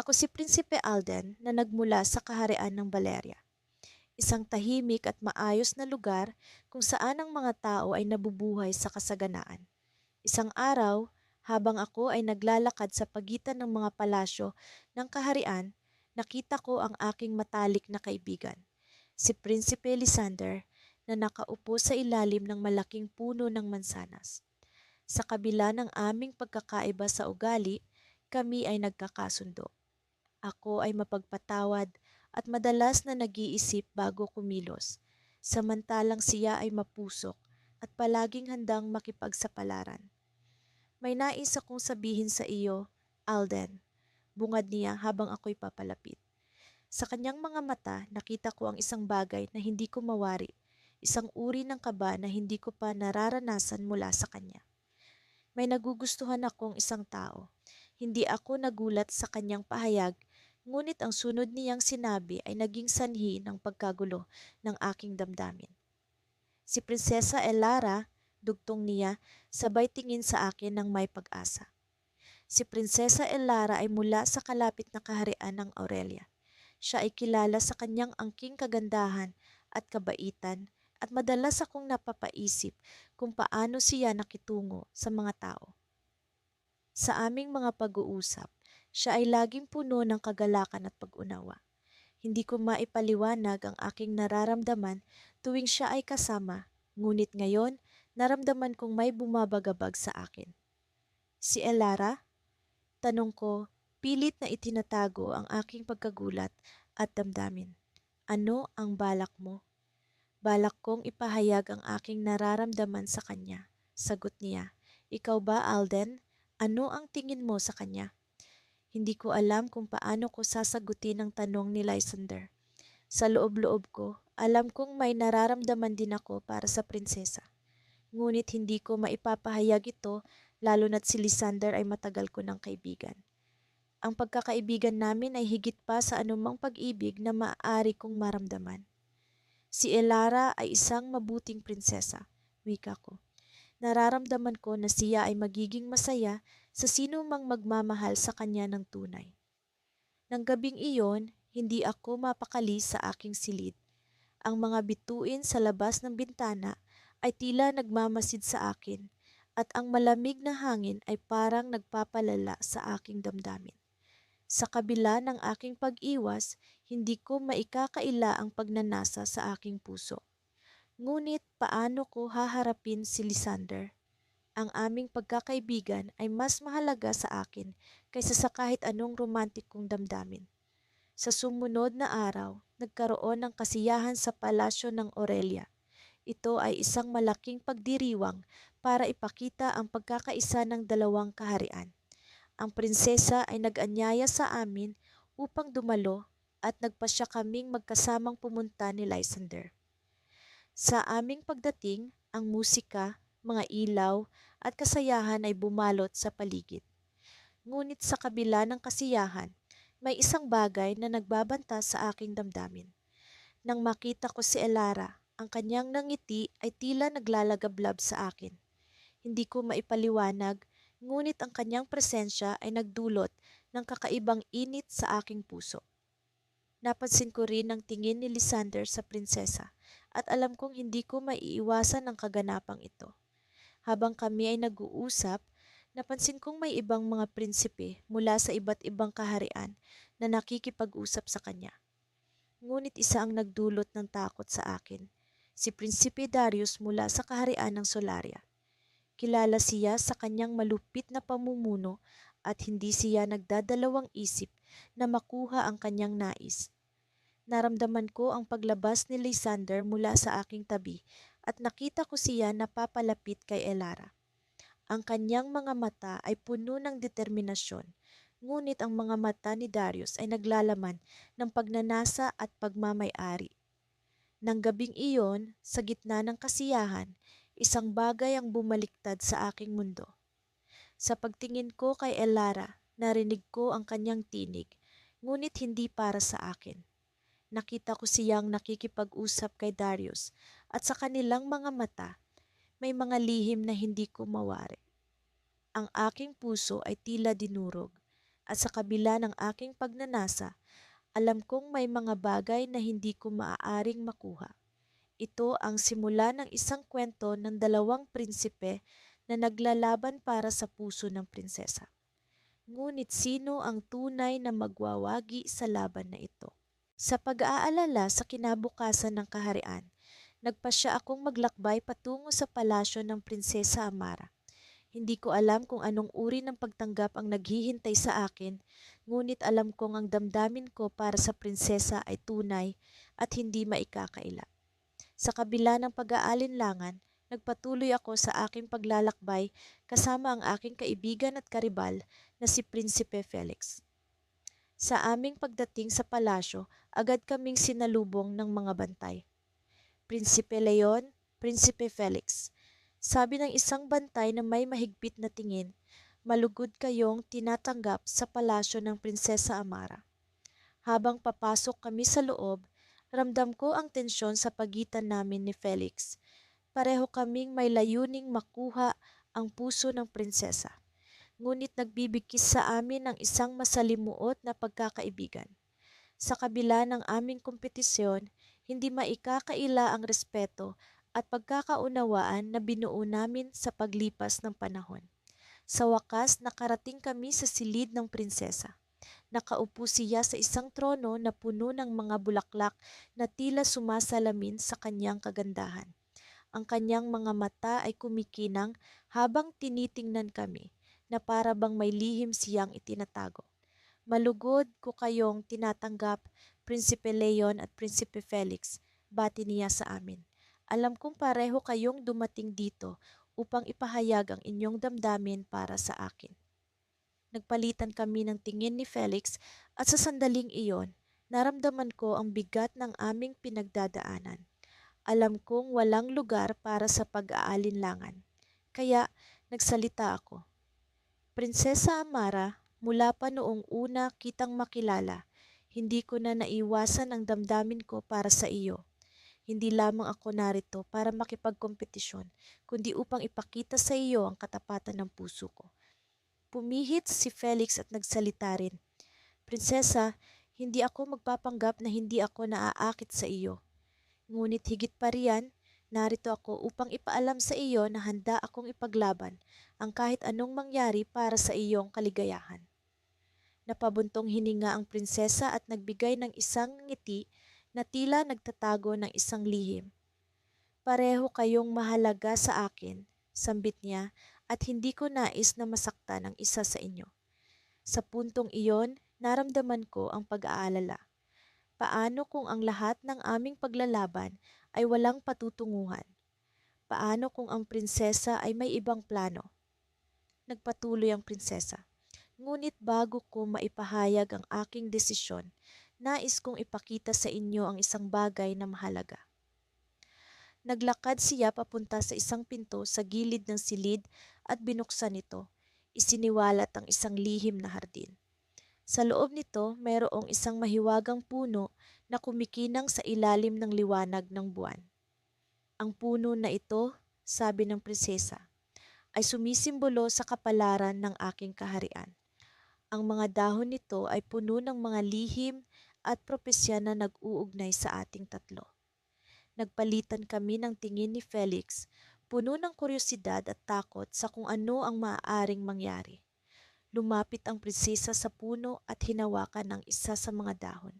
Ako si Prinsipe Alden na nagmula sa kaharian ng Valeria, isang tahimik at maayos na lugar kung saan ang mga tao ay nabubuhay sa kasaganaan. Isang araw, habang ako ay naglalakad sa pagitan ng mga palasyo ng kaharian, nakita ko ang aking matalik na kaibigan, si Prinsipe Lysander, na nakaupo sa ilalim ng malaking puno ng mansanas. Sa kabila ng aming pagkakaiba sa ugali, kami ay nagkakasundo. Ako ay mapagpatawad at madalas na nag-iisip bago kumilos, samantalang siya ay mapusok at palaging handang makipagsapalaran. May nais akong sabihin sa iyo, Alden, bungad niya habang ako'y papalapit. Sa kanyang mga mata, nakita ko ang isang bagay na hindi ko mawari, isang uri ng kaba na hindi ko pa nararanasan mula sa kanya. May nagugustuhan akong isang tao. Hindi ako nagulat sa kanyang pahayag, ngunit ang sunod niyang sinabi ay naging sanhi ng pagkagulo ng aking damdamin. Si Prinsesa Elara, dugtong niya, sabay tingin sa akin ng may pag-asa. Si Prinsesa Elara ay mula sa kalapit na kaharian ng Aurelia. Siya ay kilala sa kanyang angking kagandahan at kabaitan at madalas akong napapaisip kung paano siya nakitungo sa mga tao. Sa aming mga pag-uusap, siya ay laging puno ng kagalakan at pag-unawa. Hindi ko maipaliwanag ang aking nararamdaman tuwing siya ay kasama, ngunit ngayon naramdaman kong may bumabagabag sa akin. Si Elara? Tanong ko, pilit na itinatago ang aking pagkagulat at damdamin. Ano ang balak mo? Balak kong ipahayag ang aking nararamdaman sa kanya. Sagot niya, ikaw ba, Alden? Ano ang tingin mo sa kanya? Hindi ko alam kung paano ko sasagutin ang tanong ni Lysander. Sa loob-loob ko, alam kong may nararamdaman din ako para sa prinsesa. Ngunit hindi ko maipapahayag ito lalo na't si Lysander ay matagal ko ng kaibigan. Ang pagkakaibigan namin ay higit pa sa anumang pag-ibig na maaari kong maramdaman. Si Elara ay isang mabuting prinsesa, wika ko. Nararamdaman ko na siya ay magiging masaya sa sino mang magmamahal sa kanya ng tunay. Nang gabing iyon, hindi ako mapakali sa aking silid. Ang mga bituin sa labas ng bintana ay tila nagmamasid sa akin at ang malamig na hangin ay parang nagpapalala sa aking damdamin. Sa kabila ng aking pag-iwas, hindi ko maikakaila ang pagnanasa sa aking puso. Ngunit paano ko haharapin si Lysander? Ang aming pagkakaibigan ay mas mahalaga sa akin kaysa sa kahit anong romantikong damdamin. Sa sumunod na araw, nagkaroon ng kasiyahan sa palasyo ng Aurelia. Ito ay isang malaking pagdiriwang para ipakita ang pagkakaisa ng dalawang kaharian. Ang prinsesa ay nag-anyaya sa amin upang dumalo at nagpasya kaming magkasamang pumunta ni Lysander. Sa aming pagdating, ang musika, mga ilaw at kasayahan ay bumalot sa paligid. Ngunit sa kabila ng kasiyahan, may isang bagay na nagbabanta sa aking damdamin. Nang makita ko si Elara, ang kanyang nangiti ay tila naglalagablab sa akin. Hindi ko maipaliwanag, ngunit ang kanyang presensya ay nagdulot ng kakaibang init sa aking puso. Napansin ko rin ang tingin ni Lysander sa prinsesa at alam kong hindi ko maiiwasan ang kaganapang ito. Habang kami ay nag-uusap, napansin kong may ibang mga prinsipe mula sa iba't ibang kaharian na nakikipag-usap sa kanya. Ngunit isa ang nagdulot ng takot sa akin, si Prinsipe Darius mula sa kaharian ng Solaria. Kilala siya sa kanyang malupit na pamumuno at hindi siya nagdadalawang isip na makuha ang kanyang nais. Naramdaman ko ang paglabas ni Lysander mula sa aking tabi at nakita ko siya napapalapit kay Elara. Ang kanyang mga mata ay puno ng determinasyon, ngunit ang mga mata ni Darius ay naglalaman ng pagnanasa at pagmamay-ari. Nang gabing iyon, sa gitna ng kasiyahan, isang bagay ang bumaliktad sa aking mundo. Sa pagtingin ko kay Elara, narinig ko ang kanyang tinig, ngunit hindi para sa akin. Nakita ko siyang nakikipag-usap kay Darius at sa kanilang mga mata, may mga lihim na hindi ko mawari. Ang aking puso ay tila dinurog At sa kabila ng aking pagnanasa, alam kong may mga bagay na hindi ko maaaring makuha. Ito ang simula ng isang kwento ng dalawang prinsipe na naglalaban para sa puso ng prinsesa. Ngunit sino ang tunay na magwawagi sa laban na ito? Sa pag-aalala sa kinabukasan ng kaharian, nagpasya akong maglakbay patungo sa palasyo ng Prinsesa Amara. Hindi ko alam kung anong uri ng pagtanggap ang naghihintay sa akin, ngunit alam kong ang damdamin ko para sa prinsesa ay tunay at hindi maikakaila. Sa kabila ng pag-aalinlangan, nagpatuloy ako sa aking paglalakbay kasama ang aking kaibigan at karibal na si Prinsipe Felix. Sa aming pagdating sa palasyo, agad kaming sinalubong ng mga bantay. Prinsipe Leon, Prinsipe Felix. Sabi ng isang bantay na may mahigpit na tingin, malugod kayong tinatanggap sa palasyo ng Prinsesa Amara. Habang papasok kami sa loob, ramdam ko ang tensyon sa pagitan namin ni Felix. Pareho kaming may layuning makuha ang puso ng prinsesa. Ngunit nagbibigkis sa amin ang isang masalimuot na pagkakaibigan. Sa kabila ng aming kompetisyon, hindi maikakaila ang respeto at pagkakaunawaan na binuo namin sa paglipas ng panahon. Sa wakas, nakarating kami sa silid ng prinsesa. Nakaupo siya sa isang trono na puno ng mga bulaklak na tila sumasalamin sa kanyang kagandahan. Ang kanyang mga mata ay kumikinang habang tinitingnan kami na para bang may lihim siyang itinatago. Malugod ko kayong tinatanggap, Prinsipe Leon at Prinsipe Felix, bati niya sa amin. Alam kong pareho kayong dumating dito upang ipahayag ang inyong damdamin para sa akin. Nagpalitan kami ng tingin ni Felix at sa sandaling iyon, naramdaman ko ang bigat ng aming pinagdadaanan. Alam kong walang lugar para sa pag-aalinlangan. Kaya nagsalita ako. Prinsesa Amara, mula pa noong una kitang makilala, hindi ko na naiwasan ang damdamin ko para sa iyo. Hindi lamang ako narito para makipagkompetisyon, kundi upang ipakita sa iyo ang katapatan ng puso ko. Pumihit si Felix at nagsalita rin. Prinsesa, hindi ako magpapanggap na hindi ako naaakit sa iyo. Ngunit higit pa riyan, narito ako upang ipaalam sa iyo na handa akong ipaglaban ang kahit anong mangyari para sa iyong kaligayahan. Napabuntong hininga ang prinsesa at nagbigay ng isang ngiti na tila nagtatago ng isang lihim. Pareho kayong mahalaga sa akin, sambit niya, at hindi ko nais na masaktan ang isa sa inyo. Sa puntong iyon, naramdaman ko ang pag-aalala. Paano kung ang lahat ng aming paglalaban ay walang patutunguhan? Paano kung ang prinsesa ay may ibang plano? Nagpatuloy ang prinsesa. Ngunit bago ko maipahayag ang aking desisyon, nais kong ipakita sa inyo ang isang bagay na mahalaga. Naglakad siya papunta sa isang pinto sa gilid ng silid at binuksan ito. Isiniwalat ang isang lihim na hardin. Sa loob nito, mayroong isang mahiwagang puno na kumikinang sa ilalim ng liwanag ng buwan. Ang puno na ito, sabi ng prinsesa, ay sumisimbolo sa kapalaran ng aking kaharian. Ang mga dahon nito ay puno ng mga lihim at propesya na nag-uugnay sa ating tatlo. Nagpalitan kami ng tingin ni Felix, puno ng kuryosidad at takot sa kung ano ang maaaring mangyari. Lumapit ang prinsesa sa puno at hinawakan ang isa sa mga dahon.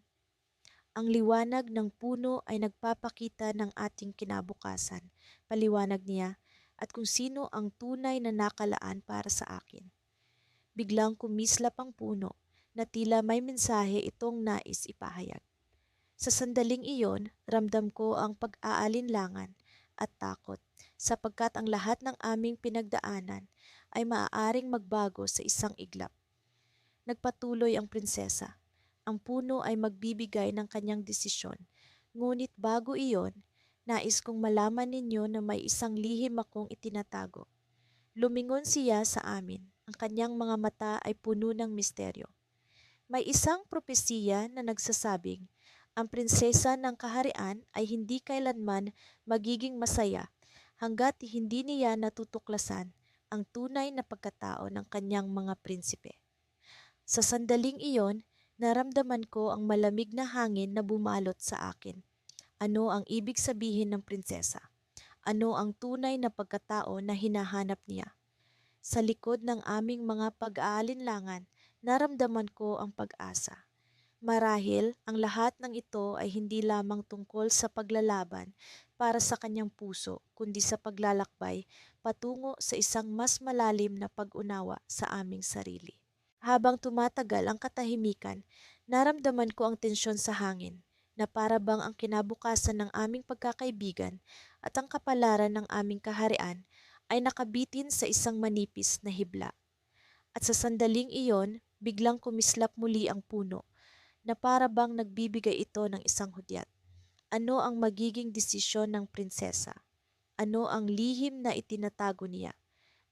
Ang liwanag ng puno ay nagpapakita ng ating kinabukasan, paliwanag niya, at kung sino ang tunay na nakalaan para sa akin. Biglang kumislap ang puno na tila may mensahe itong nais ipahayag. Sa sandaling iyon, ramdam ko ang pag-aalinlangan at takot sapagkat ang lahat ng aming pinagdaanan ay maaaring magbago sa isang iglap. Nagpatuloy ang prinsesa. Ang puno ay magbibigay ng kanyang desisyon. Ngunit bago iyon, nais kong malaman ninyo na may isang lihim akong itinatago. Lumingon siya sa amin. Ang kanyang mga mata ay puno ng misteryo. May isang propesiya na nagsasabing, ang prinsesa ng kaharian ay hindi kailanman magiging masaya hanggat hindi niya natutuklasan ang tunay na pagkatao ng kanyang mga prinsipe. Sa sandaling iyon, naramdaman ko ang malamig na hangin na bumalot sa akin. Ano ang ibig sabihin ng prinsesa? Ano ang tunay na pagkatao na hinahanap niya? Sa likod ng aming mga pag-aalinlangan, naramdaman ko ang pag-asa. Marahil ang lahat ng ito ay hindi lamang tungkol sa paglalaban para sa kanyang puso, kundi sa paglalakbay patungo sa isang mas malalim na pag-unawa sa aming sarili. Habang tumatagal ang katahimikan, naramdaman ko ang tensyon sa hangin, na para bang ang kinabukasan ng aming pagkakaibigan at ang kapalaran ng aming kaharian ay nakabitin sa isang manipis na hibla. At sa sandaling iyon, biglang kumislap muli ang puno, na para bang nagbibigay ito ng isang hudyat. Ano ang magiging desisyon ng prinsesa? Ano ang lihim na itinatago niya?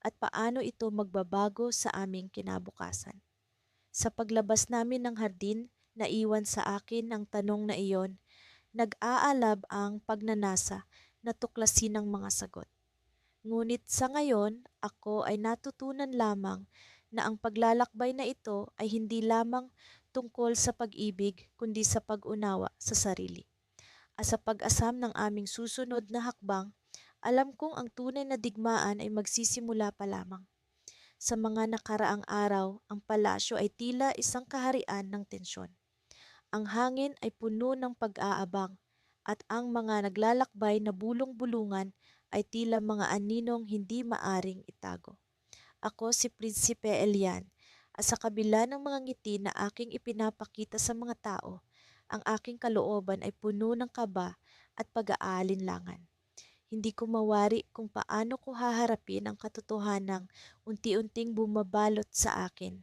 At paano ito magbabago sa aming kinabukasan? Sa paglabas namin ng hardin, naiwan sa akin ang tanong na iyon, nag-aalab ang pagnanasa na tuklasin ng mga sagot. Ngunit sa ngayon, ako ay natutunan lamang na ang paglalakbay na ito ay hindi lamang tungkol sa pag-ibig kundi sa pag-unawa sa sarili. At sa pag-asam ng aming susunod na hakbang, alam kong ang tunay na digmaan ay magsisimula pa lamang. Sa mga nakaraang araw, ang palasyo ay tila isang kaharian ng tensyon. Ang hangin ay puno ng pag-aabang at ang mga naglalakbay na bulong-bulungan ay tila mga aninong hindi maaring itago. Ako si Prinsipe Elian at sa kabila ng mga ngiti na aking ipinapakita sa mga tao, ang aking kalooban ay puno ng kaba at pag-aalinlangan. Hindi ko mawari kung paano ko haharapin ang katotohanang unti-unting bumabalot sa akin.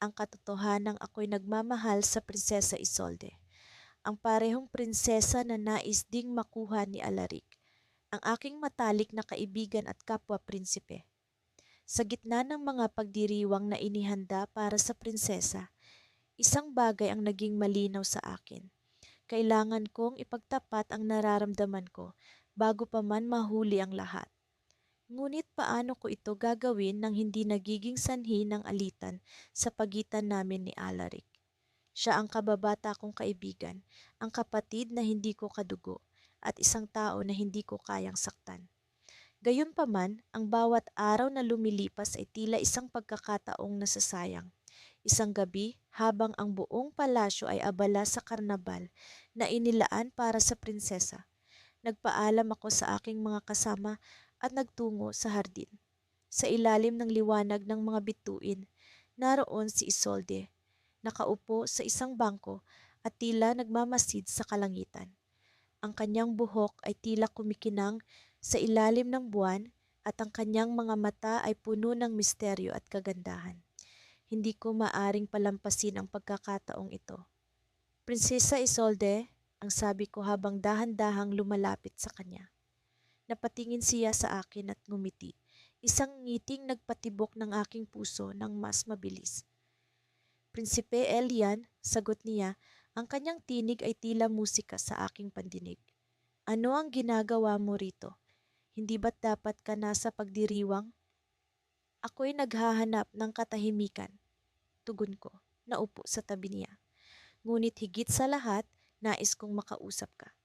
Ang katotohanang ako'y nagmamahal sa Prinsesa Isolde. Ang parehong prinsesa na nais ding makuha ni Alaric. Ang aking matalik na kaibigan at kapwa-prinsipe. Sa gitna ng mga pagdiriwang na inihanda para sa prinsesa, isang bagay ang naging malinaw sa akin. Kailangan kong ipagtapat ang nararamdaman ko bago pa man mahuli ang lahat. Ngunit paano ko ito gagawin nang hindi nagiging sanhi ng alitan sa pagitan namin ni Alaric? Siya ang kababata kong kaibigan, ang kapatid na hindi ko kadugo, at isang tao na hindi ko kayang saktan. Gayunpaman, ang bawat araw na lumilipas ay tila isang pagkakataong nasasayang. Isang gabi, habang ang buong palasyo ay abala sa karnabal na inilaan para sa prinsesa, nagpaalam ako sa aking mga kasama at nagtungo sa hardin. Sa ilalim ng liwanag ng mga bituin, naroon si Isolde, nakaupo sa isang bangko at tila nagmamasid sa kalangitan. Ang kanyang buhok ay tila kumikinang sa ilalim ng buwan at ang kanyang mga mata ay puno ng misteryo at kagandahan. Hindi ko maaring palampasin ang pagkakataong ito. Prinsesa Isolde, ang sabi ko habang dahan-dahang lumalapit sa kanya. Napatingin siya sa akin at ngumiti. Isang ngiting nagpatibok ng aking puso ng mas mabilis. Prinsipe Elian, sagot niya, ang kanyang tinig ay tila musika sa aking pandinig. Ano ang ginagawa mo rito? Hindi ba't dapat ka nasa pagdiriwang? Ako'y naghahanap ng katahimikan, tugon ko, naupo sa tabi niya. Ngunit higit sa lahat, nais kong makausap ka.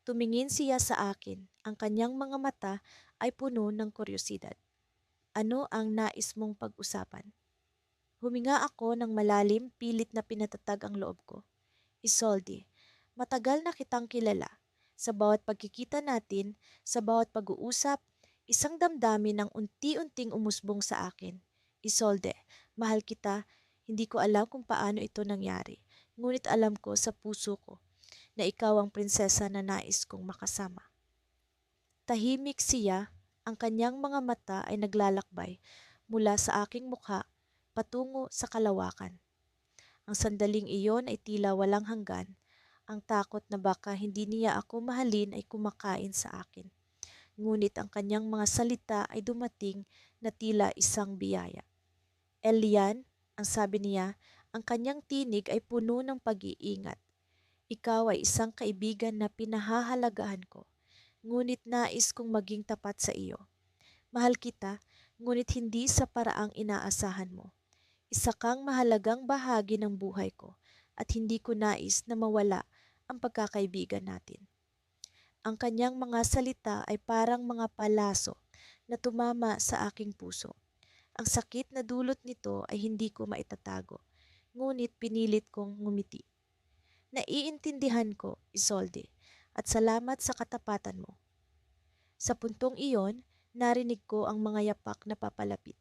Tumingin siya sa akin, ang kanyang mga mata ay puno ng kuryosidad. Ano ang nais mong pag-usapan? Huminga ako ng malalim, pilit na pinatatag ang loob ko. Isolde, matagal na kitang kilala. Sa bawat pagkikita natin, sa bawat pag-uusap, isang damdamin ang unti-unting umusbong sa akin. Isolde, mahal kita, hindi ko alam kung paano ito nangyari. Ngunit alam ko sa puso ko na ikaw ang prinsesa na nais kong makasama. Tahimik siya, ang kanyang mga mata ay naglalakbay mula sa aking mukha patungo sa kalawakan. Ang sandaling iyon ay tila walang hanggan. Ang takot na baka hindi niya ako mahalin ay kumakain sa akin. Ngunit ang kanyang mga salita ay dumating na tila isang biyaya. Elian, ang sabi niya, ang kanyang tinig ay puno ng pag-iingat. Ikaw ay isang kaibigan na pinahahalagahan ko, ngunit nais kong maging tapat sa iyo. Mahal kita, ngunit hindi sa paraang inaasahan mo. Isa kang mahalagang bahagi ng buhay ko at hindi ko nais na mawala ang pagkakaibigan natin. Ang kanyang mga salita ay parang mga palaso na tumama sa aking puso. Ang sakit na dulot nito ay hindi ko maitatago, ngunit pinilit kong ngumiti. Naiintindihan ko, Isolde, at salamat sa katapatan mo. Sa puntong iyon, narinig ko ang mga yapak na papalapit.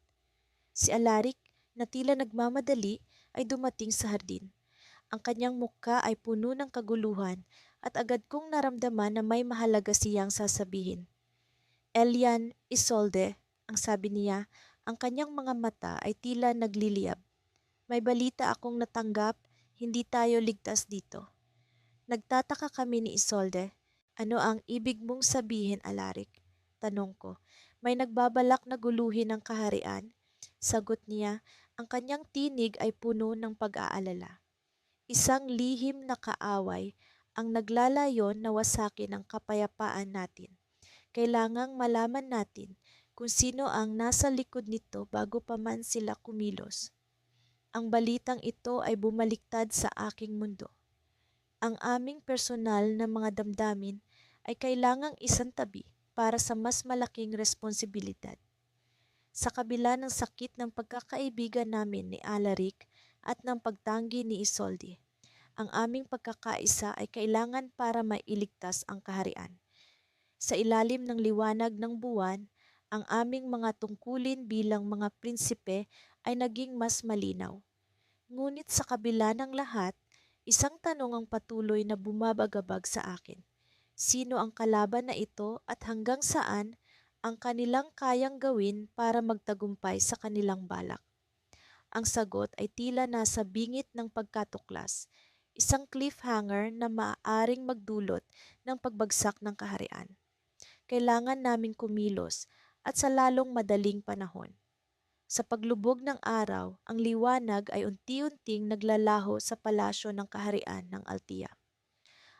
Si Alaric, na tila nagmamadali, ay dumating sa hardin. Ang kanyang mukha ay puno ng kaguluhan at agad kong naramdaman na may mahalaga siyang sasabihin. Elian Isolde, ang sabi niya, ang kanyang mga mata ay tila nagliliyab. May balita akong natanggap, hindi tayo ligtas dito. Nagtataka kami ni Isolde. Ano ang ibig mong sabihin, Alaric? Tanong ko. May nagbabalak na guluhin ang kaharian? Sagot niya, ang kanyang tinig ay puno ng pag-aalala. Isang lihim na kaaway ang naglalayon na wasakin ang kapayapaan natin. Kailangang malaman natin kung sino ang nasa likod nito bago pa man sila kumilos. Ang balitang ito ay bumaliktad sa aking mundo. Ang aming personal na mga damdamin ay kailangang isantabi para sa mas malaking responsibilidad. Sa kabila ng sakit ng pagkakaibigan namin ni Alaric at ng pagtanggi ni Isolde, ang aming pagkakaisa ay kailangan para mailigtas ang kaharian. Sa ilalim ng liwanag ng buwan, ang aming mga tungkulin bilang mga prinsipe ay naging mas malinaw. Ngunit sa kabila ng lahat, isang tanong ang patuloy na bumabagabag sa akin. Sino ang kalaban na ito at hanggang saan ang kanilang kayang gawin para magtagumpay sa kanilang balak? Ang sagot ay tila nasa bingit ng pagkatuklas, isang cliffhanger na maaaring magdulot ng pagbagsak ng kaharian. Kailangan naming kumilos at sa lalong madaling panahon. Sa paglubog ng araw, ang liwanag ay unti-unting naglalaho sa palasyo ng kaharian ng Altia.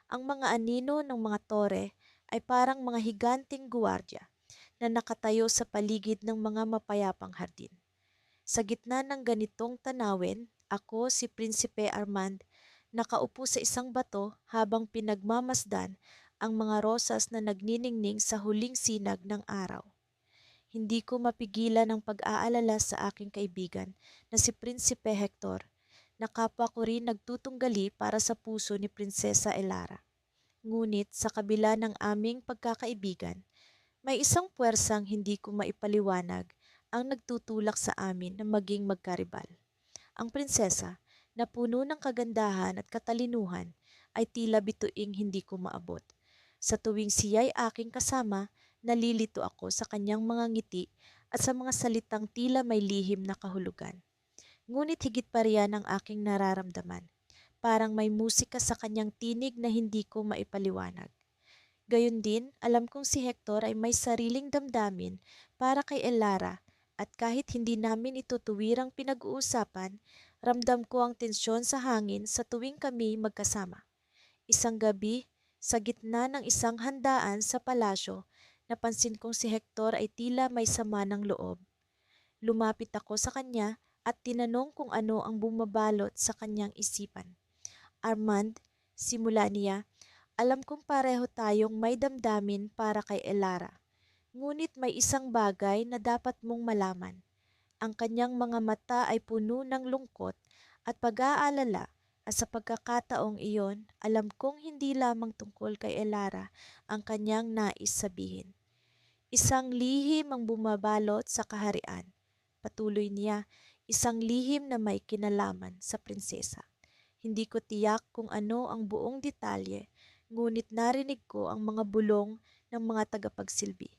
Ang mga anino ng mga tore ay parang mga higanting guwardya na nakatayo sa paligid ng mga mapayapang hardin. Sa gitna ng ganitong tanawin, ako si Prinsipe Armand nakaupo sa isang bato habang pinagmamasdan ang mga rosas na nagniningning sa huling sinag ng araw. Hindi ko mapigilan ang pag-aalala sa aking kaibigan na si Prinsipe Hector, na kapwa ko rin nagtutunggali para sa puso ni Prinsesa Elara. Ngunit sa kabila ng aming pagkakaibigan, may isang puwersang hindi ko maipaliwanag ang nagtutulak sa amin na maging magkaribal. Ang prinsesa, na puno ng kagandahan at katalinuhan, ay tila bituing hindi ko maabot. Sa tuwing siya'y aking kasama, nalilito ako sa kanyang mga ngiti at sa mga salitang tila may lihim na kahulugan. Ngunit higit pa riyan ang aking nararamdaman. Parang may musika sa kanyang tinig na hindi ko maipaliwanag. Gayon din, alam kong si Hector ay may sariling damdamin para kay Elara at kahit hindi namin ito tuwirang pinag-uusapan, ramdam ko ang tensyon sa hangin sa tuwing kami magkasama. Isang gabi, sa gitna ng isang handaan sa palasyo, napansin kong si Hector ay tila may sama ng loob. Lumapit ako sa kanya at tinanong kung ano ang bumabalot sa kanyang isipan. Armand, simula niya, alam kong pareho tayong may damdamin para kay Elara. Ngunit may isang bagay na dapat mong malaman. Ang kanyang mga mata ay puno ng lungkot at pag-aalala at sa pagkakataong iyon, alam kong hindi lamang tungkol kay Elara ang kanyang nais sabihin. Isang lihim ang bumabalot sa kaharian. Patuloy niya, isang lihim na may kinalaman sa prinsesa. Hindi ko tiyak kung ano ang buong detalye, ngunit narinig ko ang mga bulong ng mga tagapagsilbi.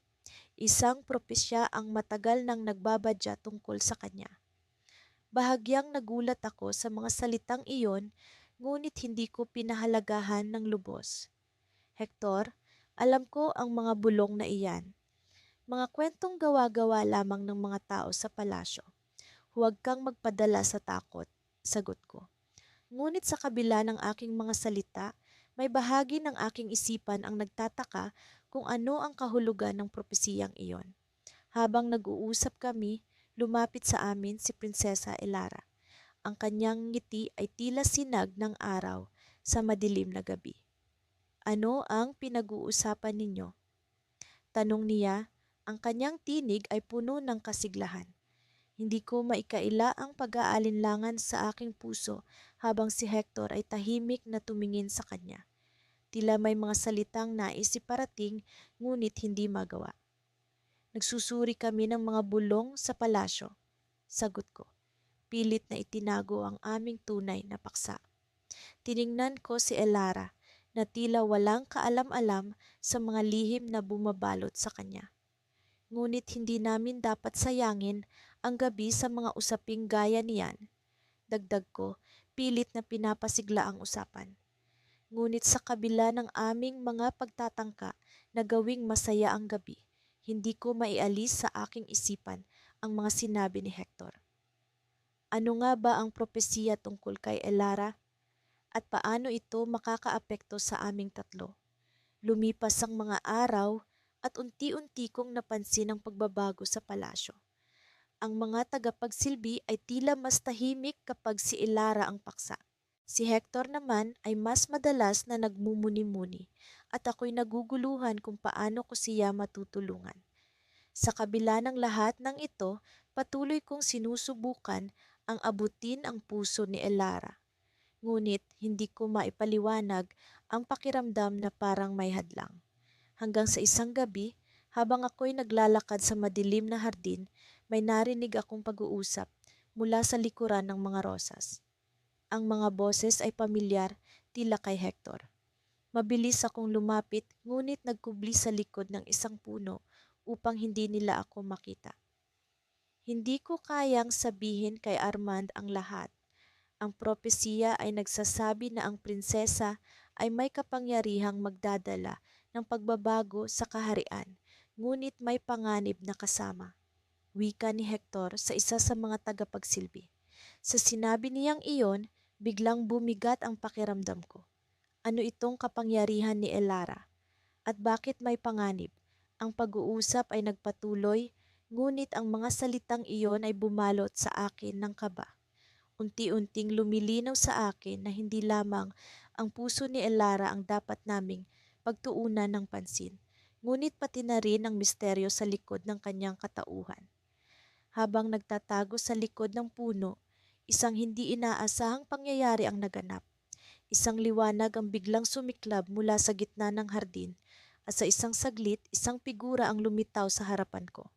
Isang propesya ang matagal nang nagbabadya tungkol sa kanya. Bahagyang nagulat ako sa mga salitang iyon, ngunit hindi ko pinahalagahan ng lubos. Hector, alam ko ang mga bulong na iyan. Mga kwentong gawa-gawa lamang ng mga tao sa palasyo. Huwag kang magpadala sa takot, sagot ko. Ngunit sa kabila ng aking mga salita, may bahagi ng aking isipan ang nagtataka kung ano ang kahulugan ng propesiyang iyon. Habang nag-uusap kami, lumapit sa amin si Prinsesa Elara. Ang kanyang ngiti ay tila sinag ng araw sa madilim na gabi. Ano ang pinag-uusapan ninyo? Tanong niya, ang kanyang tinig ay puno ng kasiglahan. Hindi ko maikaila ang pag-aalinlangan sa aking puso habang si Hector ay tahimik na tumingin sa kanya. Tila may mga salitang nais iparating ngunit hindi magawa. Nagsusuri kami ng mga bulong sa palasyo. Sagot ko. Pilit na itinago ang aming tunay na paksa. Tiningnan ko si Elara na tila walang kaalam-alam sa mga lihim na bumabalot sa kanya. Ngunit hindi namin dapat sayangin ang gabi sa mga usaping gaya niyan. Dagdag ko, pilit na pinapasigla ang usapan. Ngunit sa kabila ng aming mga pagtatangka na gawing masaya ang gabi, hindi ko maialis sa aking isipan ang mga sinabi ni Hector. Ano nga ba ang propesiya tungkol kay Elara? At paano ito makakaapekto sa aming tatlo? Lumipas ang mga araw at unti-unti kong napansin ang pagbabago sa palasyo. Ang mga tagapagsilbi ay tila mas tahimik kapag si Elara ang paksa. Si Hector naman ay mas madalas na nagmumuni-muni at ako'y naguguluhan kung paano ko siya matutulungan. Sa kabila ng lahat ng ito, patuloy kong sinusubukan ang abutin ang puso ni Elara. Ngunit hindi ko maipaliwanag ang pakiramdam na parang may hadlang. Hanggang sa isang gabi, habang ako'y naglalakad sa madilim na hardin, may narinig akong pag-uusap mula sa likuran ng mga rosas. Ang mga boses ay pamilyar, tila kay Hector. Mabilis akong lumapit ngunit nagkubli sa likod ng isang puno upang hindi nila ako makita. Hindi ko kayang sabihin kay Armand ang lahat. Ang propesiya ay nagsasabi na ang prinsesa ay may kapangyarihang magdadala ng pagbabago sa kaharian, ngunit may panganib na kasama. Wika ni Hector sa isa sa mga tagapagsilbi. Sa sinabi niyang iyon, biglang bumigat ang pakiramdam ko. Ano itong kapangyarihan ni Elara? At bakit may panganib? Ang pag-uusap ay nagpatuloy, ngunit ang mga salitang iyon ay bumalot sa akin ng kaba. Unti-unting lumilinaw sa akin na hindi lamang ang puso ni Elara ang dapat naming pagtuunan ng pansin, ngunit pati na rin ang misteryo sa likod ng kanyang katauhan. Habang nagtatago sa likod ng puno, isang hindi inaasahang pangyayari ang naganap. Isang liwanag ang biglang sumiklab mula sa gitna ng hardin at sa isang saglit, isang figura ang lumitaw sa harapan ko.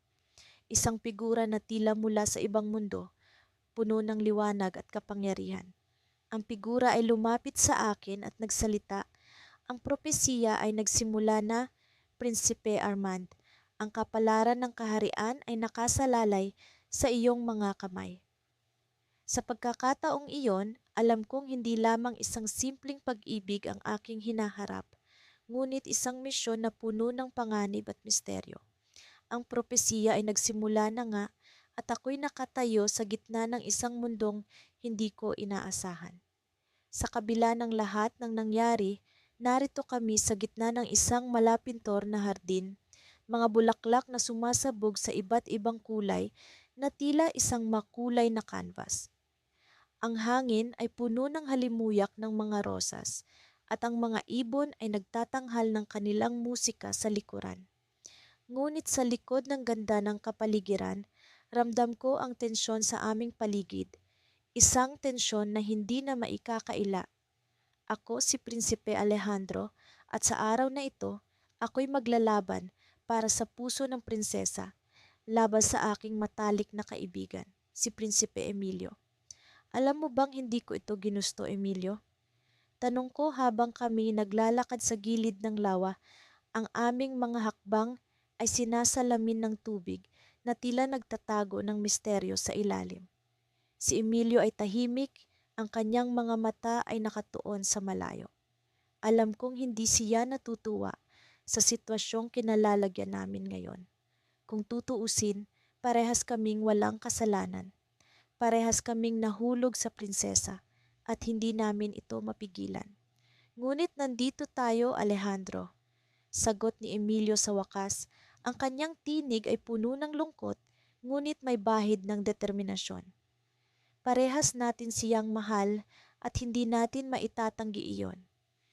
Isang figura na tila mula sa ibang mundo, puno ng liwanag at kapangyarihan. Ang figura ay lumapit sa akin at nagsalita. Ang propesiya ay nagsimula na, Prinsipe Armand, ang kapalaran ng kaharian ay nakasalalay sa iyong mga kamay. Sa pagkakataong iyon, alam kong hindi lamang isang simpleng pag-ibig ang aking hinaharap, ngunit isang misyon na puno ng panganib at misteryo. Ang propesiya ay nagsimula na nga at ako'y nakatayo sa gitna ng isang mundong hindi ko inaasahan. Sa kabila ng lahat ng nangyari, narito kami sa gitna ng isang malapintor na hardin, mga bulaklak na sumasabog sa iba't ibang kulay na tila isang makulay na canvas. Ang hangin ay puno ng halimuyak ng mga rosas at ang mga ibon ay nagtatanghal ng kanilang musika sa likuran. Ngunit sa likod ng ganda ng kapaligiran, ramdam ko ang tensyon sa aming paligid. Isang tensyon na hindi na maikakaila. Ako si Prinsipe Alejandro at sa araw na ito, ako'y maglalaban para sa puso ng prinsesa, laban sa aking matalik na kaibigan, si Prinsipe Emilio. Alam mo bang hindi ko ito ginusto, Emilio? Tanong ko habang kami naglalakad sa gilid ng lawa, ang aming mga hakbang ay sinasalamin ng tubig na tila nagtatago ng misteryo sa ilalim. Si Emilio ay tahimik, ang kanyang mga mata ay nakatuon sa malayo. Alam kong hindi siya natutuwa sa sitwasyong kinalalagyan namin ngayon. Kung tutuusin, parehas kaming walang kasalanan. Parehas kaming nahulog sa prinsesa at hindi namin ito mapigilan. Ngunit nandito tayo, Alejandro. Sagot ni Emilio sa wakas, ang kanyang tinig ay puno ng lungkot, ngunit may bahid ng determinasyon. Parehas natin siyang mahal at hindi natin maitatanggi iyon.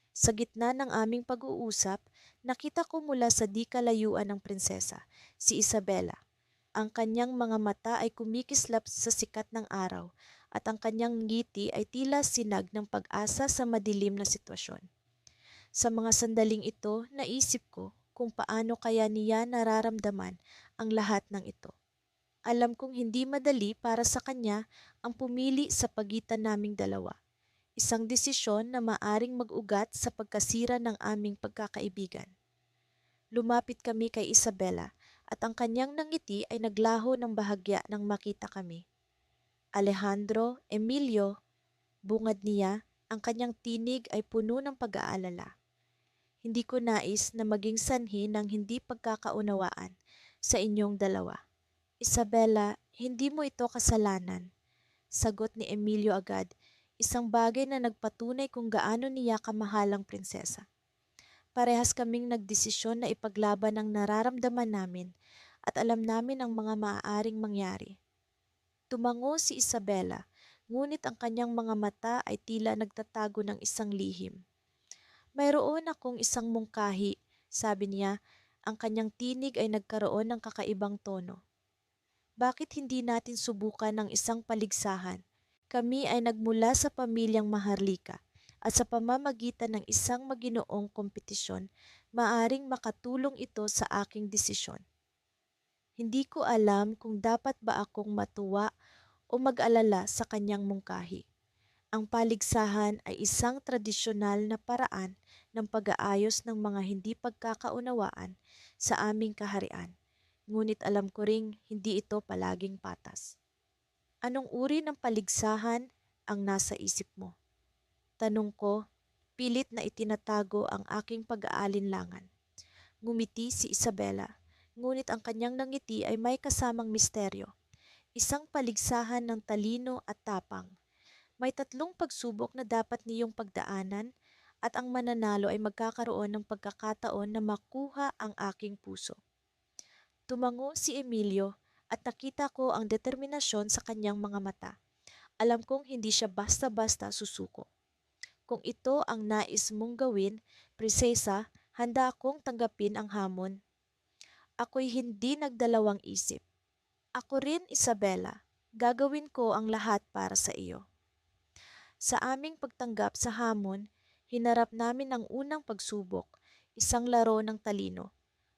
Sa gitna ng aming pag-uusap, nakita ko mula sa di kalayuan ng prinsesa, si Isabela. Ang kanyang mga mata ay kumikislap sa sikat ng araw at ang kanyang ngiti ay tila sinag ng pag-asa sa madilim na sitwasyon. Sa mga sandaling ito, naisip ko kung paano kaya niya nararamdaman ang lahat ng ito. Alam kong hindi madali para sa kanya ang pumili sa pagitan naming dalawa. Isang desisyon na maaring mag-ugat sa pagkasira ng aming pagkakaibigan. Lumapit kami kay Isabela at ang kanyang nangiti ay naglaho ng bahagya nang makita kami. Alejandro, Emilio, bungad niya, ang kanyang tinig ay puno ng pag-aalala. Hindi ko nais na maging sanhi ng hindi pagkakaunawaan sa inyong dalawa. Isabela, hindi mo ito kasalanan. Sagot ni Emilio agad, isang bagay na nagpatunay kung gaano niya kamahal ang prinsesa. Parehas kaming nagdesisyon na ipaglaban ang nararamdaman namin at alam namin ang mga maaaring mangyari. Tumango si Isabela, ngunit ang kanyang mga mata ay tila nagtatago ng isang lihim. Mayroon akong isang mungkahi, sabi niya, ang kanyang tinig ay nagkaroon ng kakaibang tono. Bakit hindi natin subukan ng isang paligsahan? Kami ay nagmula sa pamilyang Maharlika at sa pamamagitan ng isang maginoong kompetisyon, maaring makatulong ito sa aking desisyon. Hindi ko alam kung dapat ba akong matuwa o mag-alala sa kanyang mungkahi. Ang paligsahan ay isang tradisyonal na paraan ng pag-aayos ng mga hindi pagkakaunawaan sa aming kaharian. Ngunit alam ko ring hindi ito palaging patas. Anong uri ng paligsahan ang nasa isip mo? Tanong ko, pilit na itinatago ang aking pag-aalinlangan. Ngumiti si Isabela, ngunit ang kanyang nangiti ay may kasamang misteryo. Isang paligsahan ng talino at tapang. May tatlong pagsubok na dapat niyong pagdaanan at ang mananalo ay magkakaroon ng pagkakataon na makuha ang aking puso. Tumango si Emilio at nakita ko ang determinasyon sa kanyang mga mata. Alam kong hindi siya basta-basta susuko. Kung ito ang nais mong gawin, prinsesa, handa akong tanggapin ang hamon. Ako'y hindi nagdalawang isip. Ako rin, Isabela. Gagawin ko ang lahat para sa iyo. Sa aming pagtanggap sa hamon, hinarap namin ang unang pagsubok, isang laro ng talino.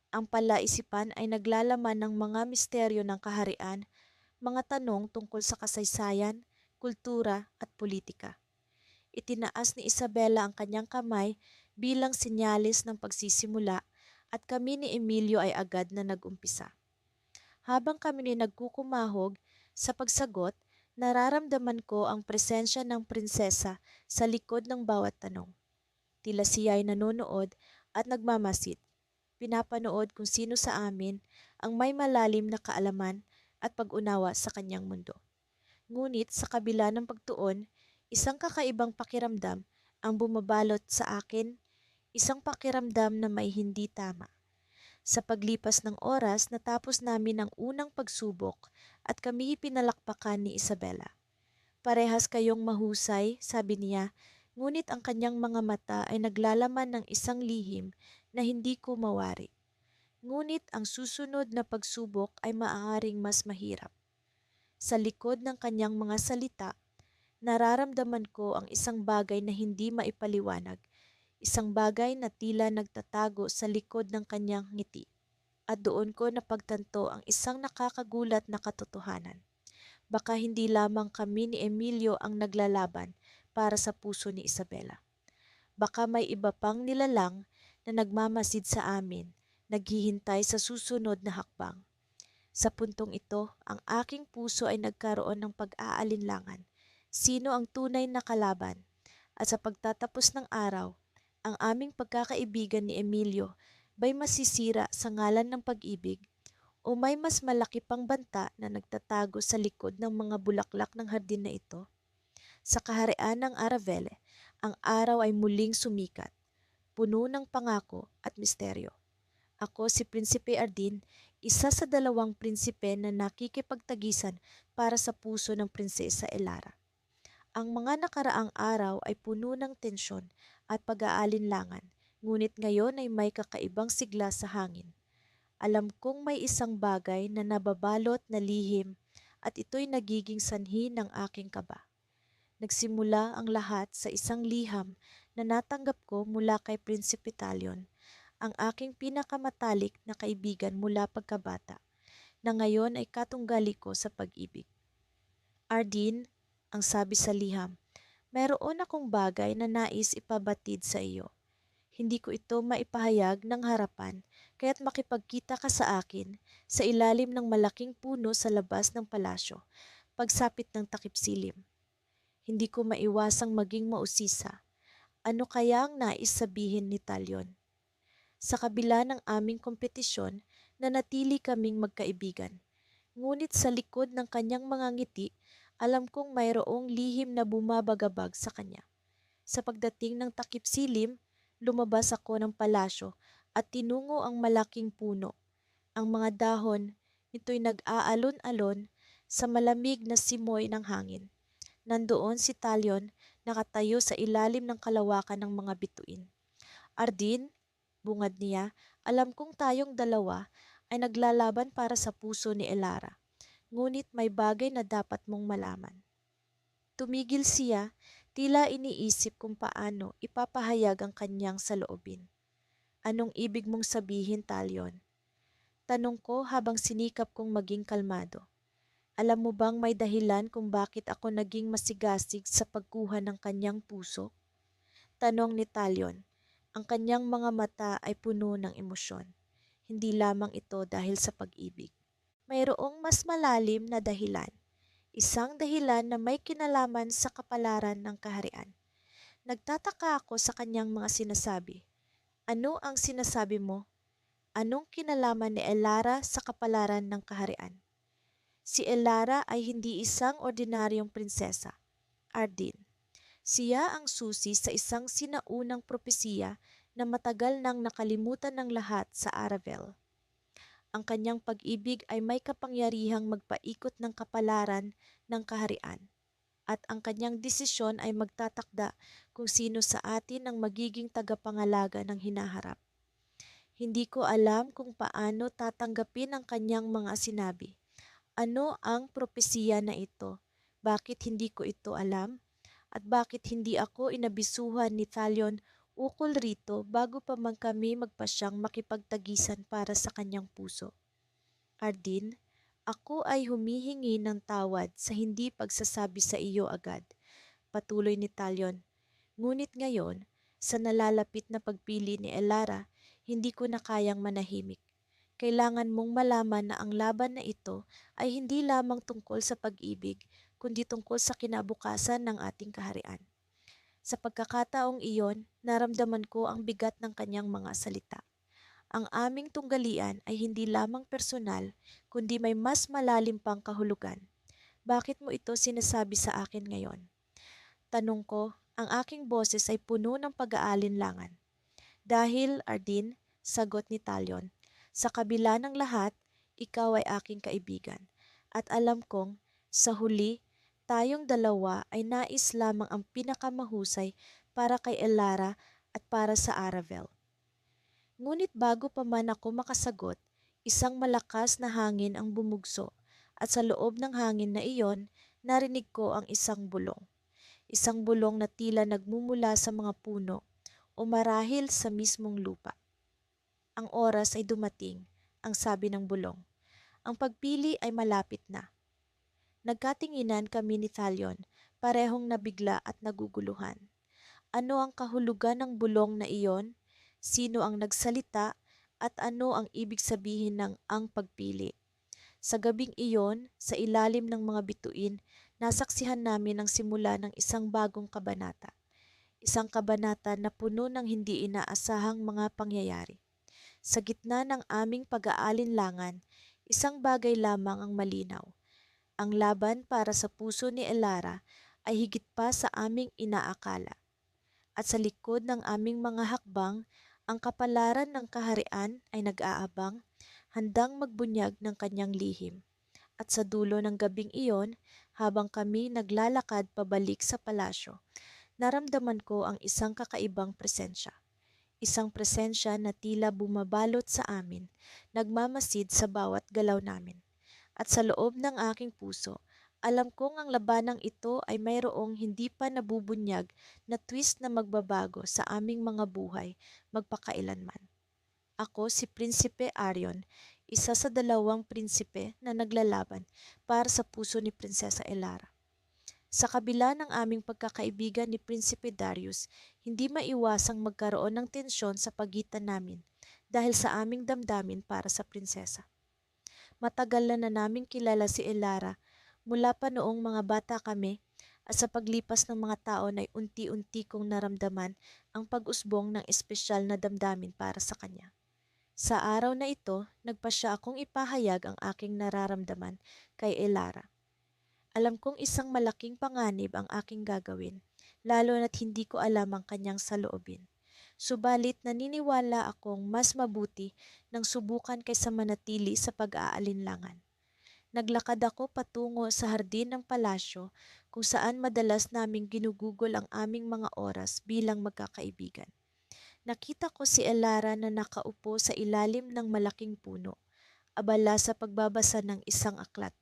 Ang palaisipan ay naglalaman ng mga misteryo ng kaharian, mga tanong tungkol sa kasaysayan, kultura at politika. Itinaas ni Isabela ang kanyang kamay bilang sinyalis ng pagsisimula at kami ni Emilio ay agad na nag-umpisa. Habang kami ni nagkukumahog sa pagsagot, nararamdaman ko ang presensya ng prinsesa sa likod ng bawat tanong. Tila siya ay nanonood at nagmamasid. Pinapanood kung sino sa amin ang may malalim na kaalaman at pag-unawa sa kanyang mundo. Ngunit sa kabila ng pagtuon, isang kakaibang pakiramdam ang bumabalot sa akin, isang pakiramdam na may hindi tama. Sa paglipas ng oras, natapos namin ang unang pagsubok at kami pinalakpakan ni Isabela. Parehas kayong mahusay, sabi niya, ngunit ang kanyang mga mata ay naglalaman ng isang lihim na hindi ko mawari. Ngunit ang susunod na pagsubok ay maaaring mas mahirap. Sa likod ng kanyang mga salita, nararamdaman ko ang isang bagay na hindi maipaliwanag, isang bagay na tila nagtatago sa likod ng kanyang ngiti. At doon ko napagtanto ang isang nakakagulat na katotohanan. Baka hindi lamang kami ni Emilio ang naglalaban para sa puso ni Isabela. Baka may iba pang nilalang na nagmamasid sa amin, naghihintay sa susunod na hakbang. Sa puntong ito, ang aking puso ay nagkaroon ng pag-aalinlangan. Sino ang tunay na kalaban? At sa pagtatapos ng araw, ang aming pagkakaibigan ni Emilio ba'y masisira sa ngalan ng pag-ibig o may mas malaki pang banta na nagtatago sa likod ng mga bulaklak ng hardin na ito? Sa kaharian ng Aravele, ang araw ay muling sumikat, puno ng pangako at misteryo. Ako si Prinsipe Ardin, isa sa dalawang prinsipe na nakikipagtagisan para sa puso ng Prinsesa Elara. Ang mga nakaraang araw ay puno ng tensyon at pag-aalinlangan, ngunit ngayon ay may kakaibang sigla sa hangin. Alam kong may isang bagay na nababalot na lihim at ito'y nagiging sanhi ng aking kaba. Nagsimula ang lahat sa isang liham na natanggap ko mula kay Prinsipe Talion, ang aking pinakamatalik na kaibigan mula pagkabata, na ngayon ay katunggali ko sa pag-ibig. Ardin, ang sabi sa liham, mayroon akong bagay na nais ipabatid sa iyo. Hindi ko ito maipahayag ng harapan, kaya't makipagkita ka sa akin sa ilalim ng malaking puno sa labas ng palasyo, pagsapit ng takip silim. Hindi ko maiwasang maging mausisa. Ano kaya ang nais sabihin ni Talyon? Sa kabila ng aming kompetisyon, nanatili kaming magkaibigan. Ngunit sa likod ng kanyang mga ngiti, alam kong mayroong lihim na bumabagabag sa kanya. Sa pagdating ng takip silim, lumabas ako ng palasyo at tinungo ang malaking puno. Ang mga dahon nito'y nag-aalon-alon sa malamig na simoy ng hangin. Nandoon si Talyon, nakatayo sa ilalim ng kalawakan ng mga bituin. Ardin, bungad niya, alam kong tayong dalawa ay naglalaban para sa puso ni Elara. Ngunit may bagay na dapat mong malaman. Tumigil siya, tila iniisip kung paano ipapahayag ang kanyang saloobin. Anong ibig mong sabihin, Talyon? Tanong ko habang sinikap kong maging kalmado. Alam mo bang may dahilan kung bakit ako naging masigasig sa pagkuha ng kanyang puso? Tanong ni Talyon. Ang kanyang mga mata ay puno ng emosyon. Hindi lamang ito dahil sa pag-ibig. Mayroong mas malalim na dahilan. Isang dahilan na may kinalaman sa kapalaran ng kaharian. Nagtataka ako sa kanyang mga sinasabi. Ano ang sinasabi mo? Anong kinalaman ni Elara sa kapalaran ng kaharian? Si Elara ay hindi isang ordinaryong prinsesa, Ardin. Siya ang susi sa isang sinaunang propesiya na matagal nang nakalimutan ng lahat sa Aravel. Ang kanyang pag-ibig ay may kapangyarihang magpaikot ng kapalaran ng kaharian, at ang kanyang desisyon ay magtatakda kung sino sa atin ang magiging tagapangalaga ng hinaharap. Hindi ko alam kung paano tatanggapin ang kanyang mga sinabi. Ano ang propesiya na ito? Bakit hindi ko ito alam? At bakit hindi ako inabisuhan ni Talion ukol rito bago pa man kami magpasyang makipagtagisan para sa kanyang puso? Ardin, ako ay humihingi ng tawad sa hindi pagsasabi sa iyo agad. Patuloy ni Talion. Ngunit ngayon, sa nalalapit na pagpili ni Elara, hindi ko na kayang manahimik. Kailangan mong malaman na ang laban na ito ay hindi lamang tungkol sa pag-ibig, kundi tungkol sa kinabukasan ng ating kaharian. Sa pagkakataong iyon, naramdaman ko ang bigat ng kanyang mga salita. Ang aming tunggalian ay hindi lamang personal, kundi may mas malalim pang kahulugan. Bakit mo ito sinasabi sa akin ngayon? Tanong ko, ang aking boses ay puno ng pag-aalinlangan. Dahil, Ardin, sagot ni Talyon, sa kabila ng lahat, ikaw ay aking kaibigan. At alam kong, sa huli, tayong dalawa ay nais lamang ang pinakamahusay para kay Elara at para sa Aravel. Ngunit bago pa man ako makasagot, isang malakas na hangin ang bumugso, at sa loob ng hangin na iyon, narinig ko ang isang bulong. Isang bulong na tila nagmumula sa mga puno o marahil sa mismong lupa. Ang oras ay dumating, ang sabi ng bulong. Ang pagpili ay malapit na. Nagkatinginan kami ni Talion, parehong nabigla at naguguluhan. Ano ang kahulugan ng bulong na iyon? Sino ang nagsalita at ano ang ibig sabihin ng ang pagpili? Sa gabing iyon, sa ilalim ng mga bituin, nasaksihan namin ang simula ng isang bagong kabanata. Isang kabanata na puno ng hindi inaasahang mga pangyayari. Sa gitna ng aming pag-aalinlangan, isang bagay lamang ang malinaw. Ang laban para sa puso ni Elara ay higit pa sa aming inaakala. At sa likod ng aming mga hakbang, Ang kapalaran ng kaharian ay nag-aabang, handang magbunyag ng kanyang lihim. At sa dulo ng gabing iyon, habang kami naglalakad pabalik sa palasyo, naramdaman ko ang isang kakaibang presensya. Isang presensya na tila bumabalot sa amin, nagmamasid sa bawat galaw namin. At sa loob ng aking puso, alam kong ang labanang ito ay mayroong hindi pa nabubunyag na twist na magbabago sa aming mga buhay magpakailanman. Ako si Prinsipe Arion, isa sa dalawang prinsipe na naglalaban para sa puso ni Prinsesa Elara. Sa kabila ng aming pagkakaibigan ni Prinsipe Darius, hindi maiwasang magkaroon ng tensyon sa pagitan namin dahil sa aming damdamin para sa prinsesa. Matagal na naming kilala si Elara mula pa noong mga bata kami at sa paglipas ng mga taon ay unti-unti kong naramdaman ang pag-usbong ng espesyal na damdamin para sa kanya. Sa araw na ito, nagpasya akong ipahayag ang aking nararamdaman kay Elara. Alam kong isang malaking panganib ang aking gagawin, lalo na't hindi ko alam ang kanyang saloobin. Subalit naniniwala akong mas mabuti nang subukan kaysa manatili sa pag-aalinlangan. Naglakad ako patungo sa hardin ng palasyo kung saan madalas naming ginugugol ang aming mga oras bilang magkakaibigan. Nakita ko si Elara na nakaupo sa ilalim ng malaking puno, abala sa pagbabasa ng isang aklat.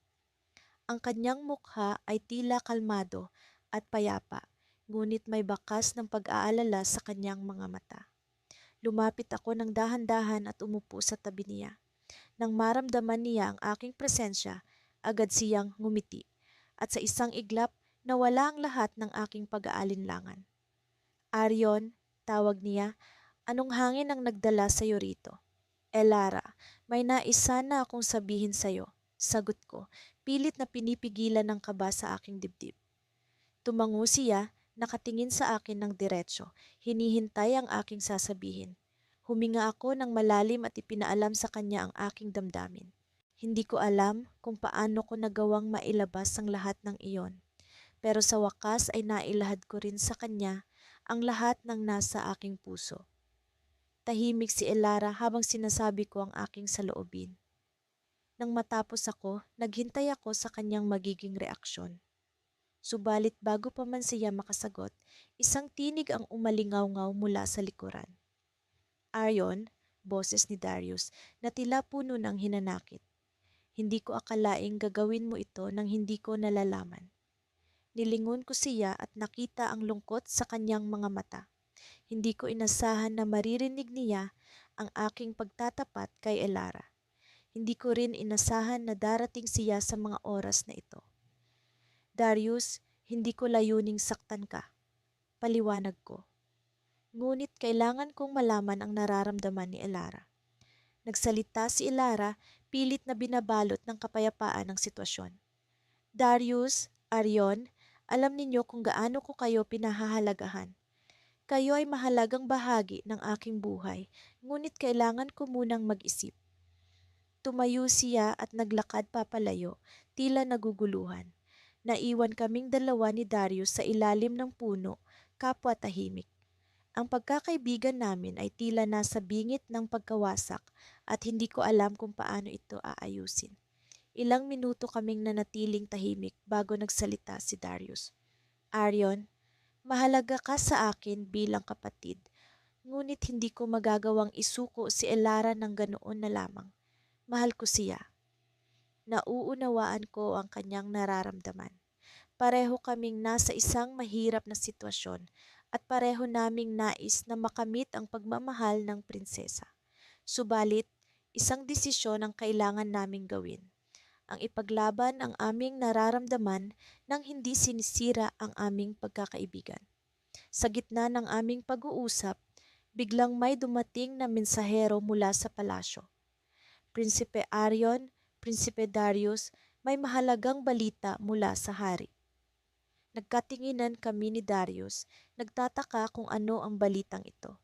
Ang kanyang mukha ay tila kalmado at payapa, ngunit may bakas ng pag-aalala sa kanyang mga mata. Lumapit ako ng dahan-dahan at umupo sa tabi niya. Nang maramdaman niya ang aking presensya, agad siyang ngumiti at sa isang iglap nawala ang lahat ng aking pag-aalinlangan. Arion, tawag niya, anong hangin ang nagdala sa iyo rito? Elara, may nais sana akong sabihin sa iyo. Sagot ko, pilit na pinipigilan ng kaba sa aking dibdib. Tumango siya, nakatingin sa akin ng diretsyo, hinihintay ang aking sasabihin. Huminga ako ng malalim at ipinaalam sa kanya ang aking damdamin. Hindi ko alam kung paano ko nagawang mailabas ang lahat ng iyon. Pero sa wakas ay nailahad ko rin sa kanya ang lahat ng nasa aking puso. Tahimik si Elara habang sinasabi ko ang aking saloobin. Nang matapos ako, naghintay ako sa kanyang magiging reaksyon. Subalit bago pa man siya makasagot, isang tinig ang umalingaw-ngaw mula sa likuran. Arion, boses ni Darius, na tila puno ng hinanakit. Hindi ko akalaing gagawin mo ito nang hindi ko nalalaman. Nilingon ko siya at nakita ang lungkot sa kanyang mga mata. Hindi ko inasahan na maririnig niya ang aking pagtatapat kay Elara. Hindi ko rin inasahan na darating siya sa mga oras na ito. Darius, hindi ko layuning saktan ka. Paliwanag ko. Ngunit kailangan kong malaman ang nararamdaman ni Elara. Nagsalita si Elara, pilit na binabalot ng kapayapaan ng sitwasyon. Darius, Arion, alam ninyo kung gaano ko kayo pinahahalagahan. Kayo ay mahalagang bahagi ng aking buhay, ngunit kailangan ko munang mag-isip. Tumayo siya at naglakad papalayo, tila naguguluhan. Naiwan kaming dalawa ni Darius sa ilalim ng puno, kapwa tahimik. Ang pagkakaibigan namin ay tila nasa bingit ng pagkawasak at hindi ko alam kung paano ito aayusin. Ilang minuto kaming nanatiling tahimik bago nagsalita si Darius. Arion, mahalaga ka sa akin bilang kapatid, ngunit hindi ko magagawang isuko si Elara ng ganoon na lamang. Mahal ko siya. Nauunawaan ko ang kanyang nararamdaman. Pareho kaming nasa isang mahirap na sitwasyon at pareho naming nais na makamit ang pagmamahal ng prinsesa. Subalit, isang desisyon ang kailangan naming gawin. Ang ipaglaban ang aming nararamdaman nang hindi sinisira ang aming pagkakaibigan. Sa gitna ng aming pag-uusap, biglang may dumating na mensahero mula sa palasyo. Prinsipe Arion, Prinsipe Darius, may mahalagang balita mula sa hari. Nagkatinginan kami ni Darius, nagtataka kung ano ang balitang ito.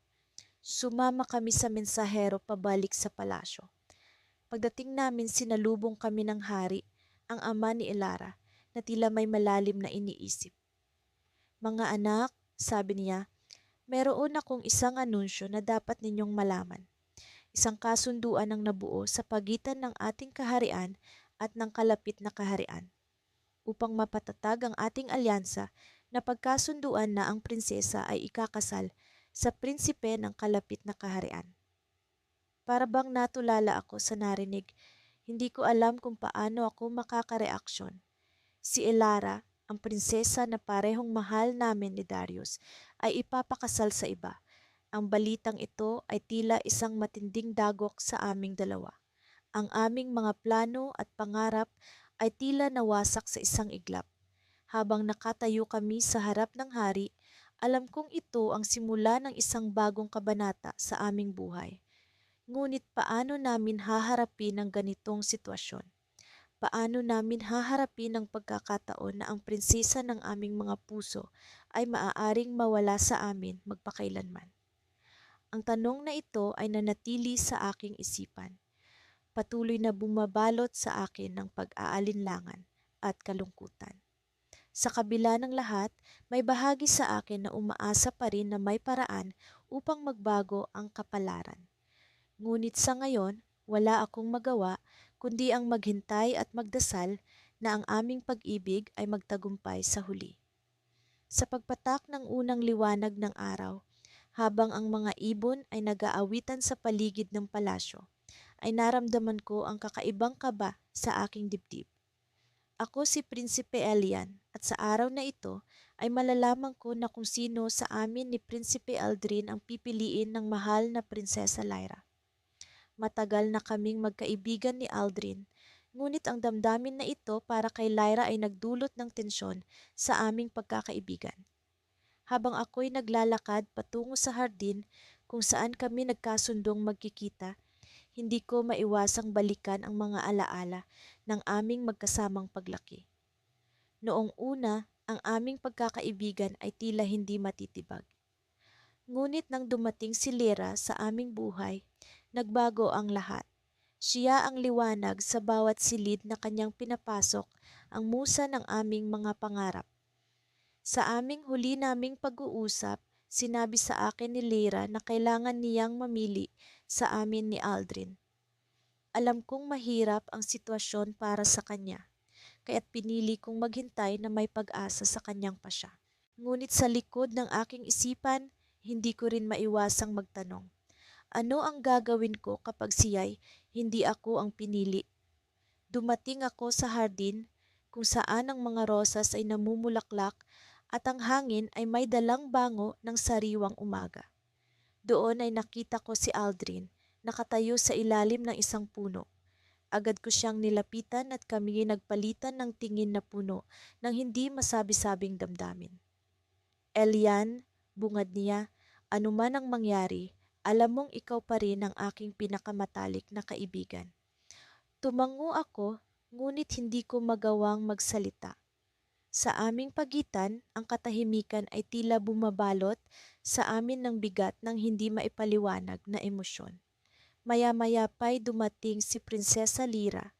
Sumama kami sa mensahero pabalik sa palasyo. Pagdating namin sinalubong kami ng hari, ang ama ni Elara, na tila may malalim na iniisip. Mga anak, sabi niya, Meron akong isang anunsyo na dapat ninyong malaman. Isang kasunduan ang nabuo sa pagitan ng ating kaharian at ng kalapit na kaharian. Upang mapatatag ang ating alyansa, na pagkasunduan na ang prinsesa ay ikakasal sa prinsipe ng kalapit na kaharian. Para bang natulala ako sa narinig, hindi ko alam kung paano ako makakareaksyon. Si Elara, ang prinsesa na parehong mahal namin ni Darius, ay ipapakasal sa iba. Ang balitang ito ay tila isang matinding dagok sa aming dalawa. Ang aming mga plano at pangarap ay tila nawasak sa isang iglap. Habang nakatayo kami sa harap ng hari, alam kong ito ang simula ng isang bagong kabanata sa aming buhay. Ngunit paano namin haharapin ang ganitong sitwasyon? Paano namin haharapin ang pagkakataon na ang prinsesa ng aming mga puso ay maaaring mawala sa amin magpakailanman? Ang tanong na ito ay nanatili sa aking isipan. Patuloy na bumabalot sa akin ng pag-aalinlangan at kalungkutan. Sa kabila ng lahat, may bahagi sa akin na umaasa pa rin na may paraan upang magbago ang kapalaran. Ngunit sa ngayon, wala akong magawa kundi ang maghintay at magdasal na ang aming pag-ibig ay magtagumpay sa huli. Sa pagpatak ng unang liwanag ng araw, habang ang mga ibon ay nag-aawitan sa paligid ng palasyo, ay naramdaman ko ang kakaibang kaba sa aking dibdib. Ako si Prinsipe Elian at sa araw na ito ay malalaman ko na kung sino sa amin ni Prinsipe Aldrin ang pipiliin ng mahal na Prinsesa Lyra. Matagal na kaming magkaibigan ni Aldrin, ngunit ang damdamin na ito para kay Lyra ay nagdulot ng tensyon sa aming pagkakaibigan. Habang ako'y naglalakad patungo sa hardin kung saan kami nagkasundong magkikita, hindi ko maiwasang balikan ang mga alaala ng aming magkasamang paglaki. Noong una, ang aming pagkakaibigan ay tila hindi matitibag. Ngunit nang dumating si Lyra sa aming buhay, nagbago ang lahat. Siya ang liwanag sa bawat silid na kanyang pinapasok, ang musa ng aming mga pangarap. Sa aming huli naming pag-uusap, sinabi sa akin ni Lyra na kailangan niyang mamili sa amin ni Aldrin. Alam kong mahirap ang sitwasyon para sa kanya, kaya't pinili kong maghintay na may pag-asa sa kanyang pasya. Ngunit sa likod ng aking isipan, hindi ko rin maiwasang magtanong. Ano ang gagawin ko kapag siya'y hindi ako ang pinili? Dumating ako sa hardin kung saan ang mga rosas ay namumulaklak at ang hangin ay may dalang bango ng sariwang umaga. Doon ay nakita ko si Aldrin, nakatayo sa ilalim ng isang puno. Agad ko siyang nilapitan at kami nagpalitan ng tingin na puno ng hindi masabi-sabing damdamin. Elian, bungad niya, anuman ang mangyari, alam mong ikaw pa rin ang aking pinakamatalik na kaibigan. Tumango ako, ngunit hindi ko magawang magsalita. Sa aming pagitan, ang katahimikan ay tila bumabalot sa amin ng bigat ng hindi maipaliwanag na emosyon. Maya-maya pa'y dumating si Prinsesa Lyra.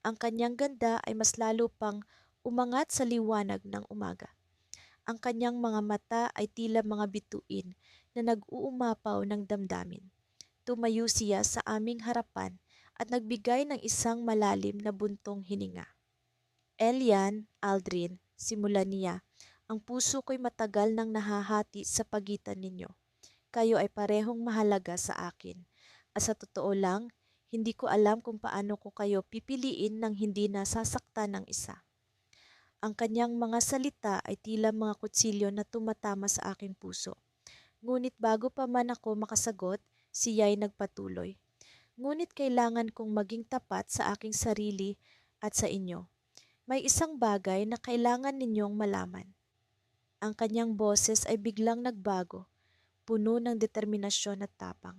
Ang kanyang ganda ay mas lalo pang umangat sa liwanag ng umaga. Ang kanyang mga mata ay tila mga bituin na nag-uumapaw ng damdamin. Tumayo siya sa aming harapan at nagbigay ng isang malalim na buntong hininga. Elian, Aldrin, simulan niya, ang puso ko'y matagal nang nahahati sa pagitan ninyo. Kayo ay parehong mahalaga sa akin. At sa totoo lang, hindi ko alam kung paano ko kayo pipiliin nang hindi nasasaktan ng isa. Ang kanyang mga salita ay tila mga kutsilyo na tumatama sa aking puso. Ngunit bago pa man ako makasagot, siya'y nagpatuloy. Ngunit kailangan kong maging tapat sa aking sarili at sa inyo. May isang bagay na kailangan ninyong malaman. Ang kanyang boses ay biglang nagbago, puno ng determinasyon at tapang.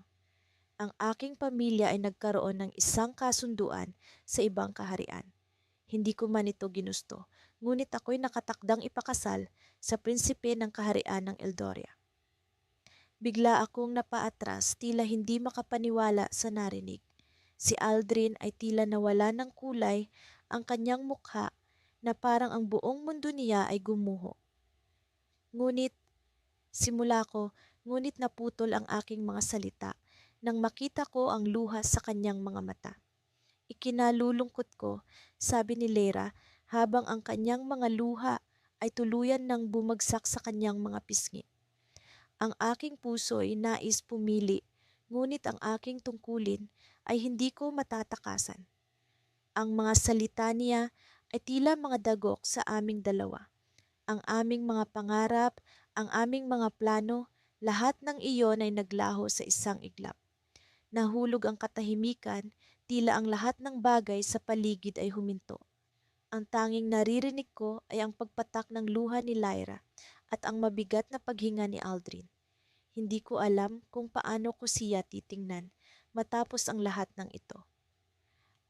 Ang aking pamilya ay nagkaroon ng isang kasunduan sa ibang kaharian. Hindi ko man ito ginusto, ngunit ako'y nakatakdang ipakasal sa prinsipe ng kaharian ng Eldoria. Bigla akong napaatras, tila hindi makapaniwala sa narinig. Si Aldrin ay tila nawala ng kulay, ang kanyang mukha na parang ang buong mundo niya ay gumuho. Ngunit, simula ko, ngunit naputol ang aking mga salita nang makita ko ang luha sa kanyang mga mata. Ikinalulungkot ko, sabi ni Lyra habang ang kanyang mga luha ay tuluyan ng bumagsak sa kanyang mga pisngi. Ang aking puso'y nais pumili, ngunit ang aking tungkulin ay hindi ko matatakasan. Ang mga salita niya ay tila mga dagok sa aming dalawa. Ang aming mga pangarap, ang aming mga plano, lahat ng iyon ay naglaho sa isang iglap. Nahulog ang katahimikan, tila ang lahat ng bagay sa paligid ay huminto. Ang tanging naririnig ko ay ang pagpatak ng luha ni Lyra at ang mabigat na paghinga ni Aldrin. Hindi ko alam kung paano ko siya titingnan matapos ang lahat ng ito.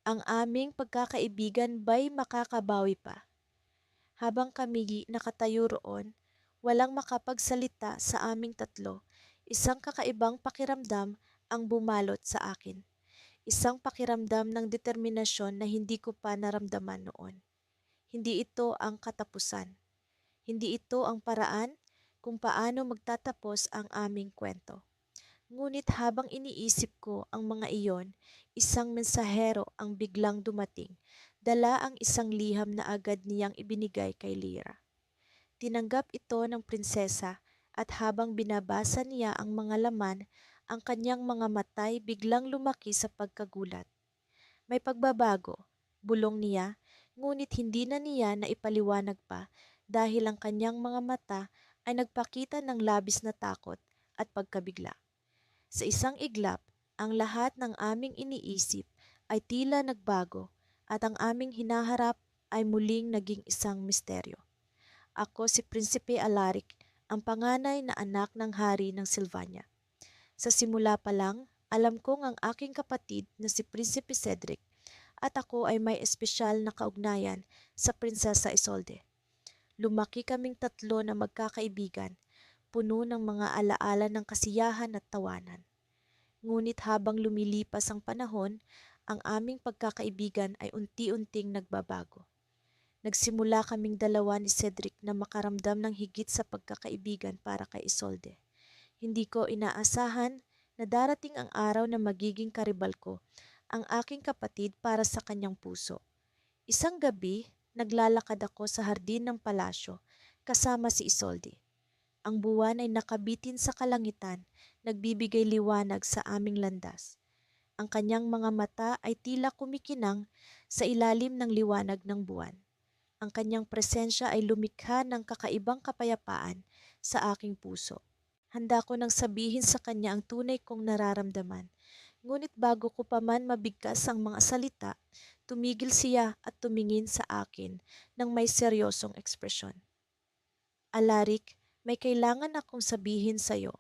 Ang aming pagkakaibigan ba'y makakabawi pa? Habang kami nakatayo roon, walang makapagsalita sa aming tatlo, isang kakaibang pakiramdam ang bumalot sa akin. Isang pakiramdam ng determinasyon na hindi ko pa naramdaman noon. Hindi ito ang katapusan. Hindi ito ang paraan kung paano magtatapos ang aming kwento. Ngunit habang iniisip ko ang mga iyon, isang mensahero ang biglang dumating, dala ang isang liham na agad niyang ibinigay kay Lyra. Tinanggap ito ng prinsesa at habang binabasa niya ang mga laman, ang kanyang mga matay biglang lumaki sa pagkagulat. May pagbabago, bulong niya, ngunit hindi na niya naipaliwanag pa dahil ang kanyang mga mata ay nagpakita ng labis na takot at pagkabigla. Sa isang iglap, ang lahat ng aming iniisip ay tila nagbago at ang aming hinaharap ay muling naging isang misteryo. Ako si Prinsipe Alaric, ang panganay na anak ng hari ng Sylvania. Sa simula pa lang, alam kong ang aking kapatid na si Prinsipe Cedric at ako ay may espesyal na kaugnayan sa Prinsesa Isolde. Lumaki kaming tatlo na magkakaibigan, puno ng mga alaala ng kasiyahan at tawanan. Ngunit habang lumilipas ang panahon, ang aming pagkakaibigan ay unti-unting nagbabago. Nagsimula kaming dalawa ni Cedric na makaramdam ng higit sa pagkakaibigan para kay Isolde. Hindi ko inaasahan na darating ang araw na magiging karibal ko ang aking kapatid para sa kanyang puso. Isang gabi, naglalakad ako sa hardin ng palasyo kasama si Isolde. Ang buwan ay nakabitin sa kalangitan, nagbibigay liwanag sa aming landas. Ang kanyang mga mata ay tila kumikinang sa ilalim ng liwanag ng buwan. Ang kanyang presensya ay lumikha ng kakaibang kapayapaan sa aking puso. Handa ko nang sabihin sa kanya ang tunay kong nararamdaman. Ngunit bago ko pa man mabigkas ang mga salita, tumigil siya at tumingin sa akin ng may seryosong ekspresyon. Alaric, may kailangan akong sabihin sa iyo.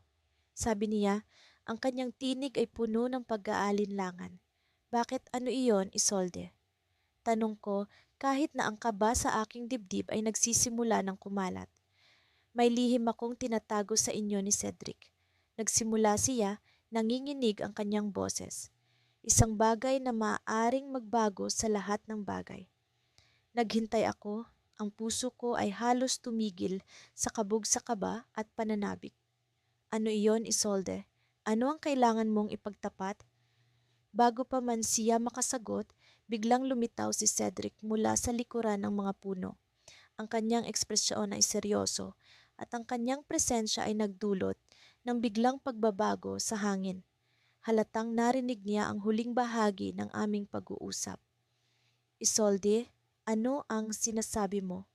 Sabi niya, ang kanyang tinig ay puno ng pag-aalinlangan. Bakit ano iyon, Isolde? Tanong ko kahit na ang kaba sa aking dibdib ay nagsisimula ng kumalat. May lihim akong tinatago sa inyo ni Cedric. Nagsimula siya, nanginginig ang kanyang boses. Isang bagay na maaaring magbago sa lahat ng bagay. Naghintay ako, ang puso ko ay halos tumigil sa kabog sa kaba at pananabik. Ano iyon, Isolde? Ano ang kailangan mong ipagtapat? Bago pa man siya makasagot, biglang lumitaw si Cedric mula sa likuran ng mga puno. Ang kanyang ekspresyon ay seryoso at ang kanyang presensya ay nagdulot ng biglang pagbabago sa hangin. Halatang narinig niya ang huling bahagi ng aming pag-uusap. Isolde, ano ang sinasabi mo?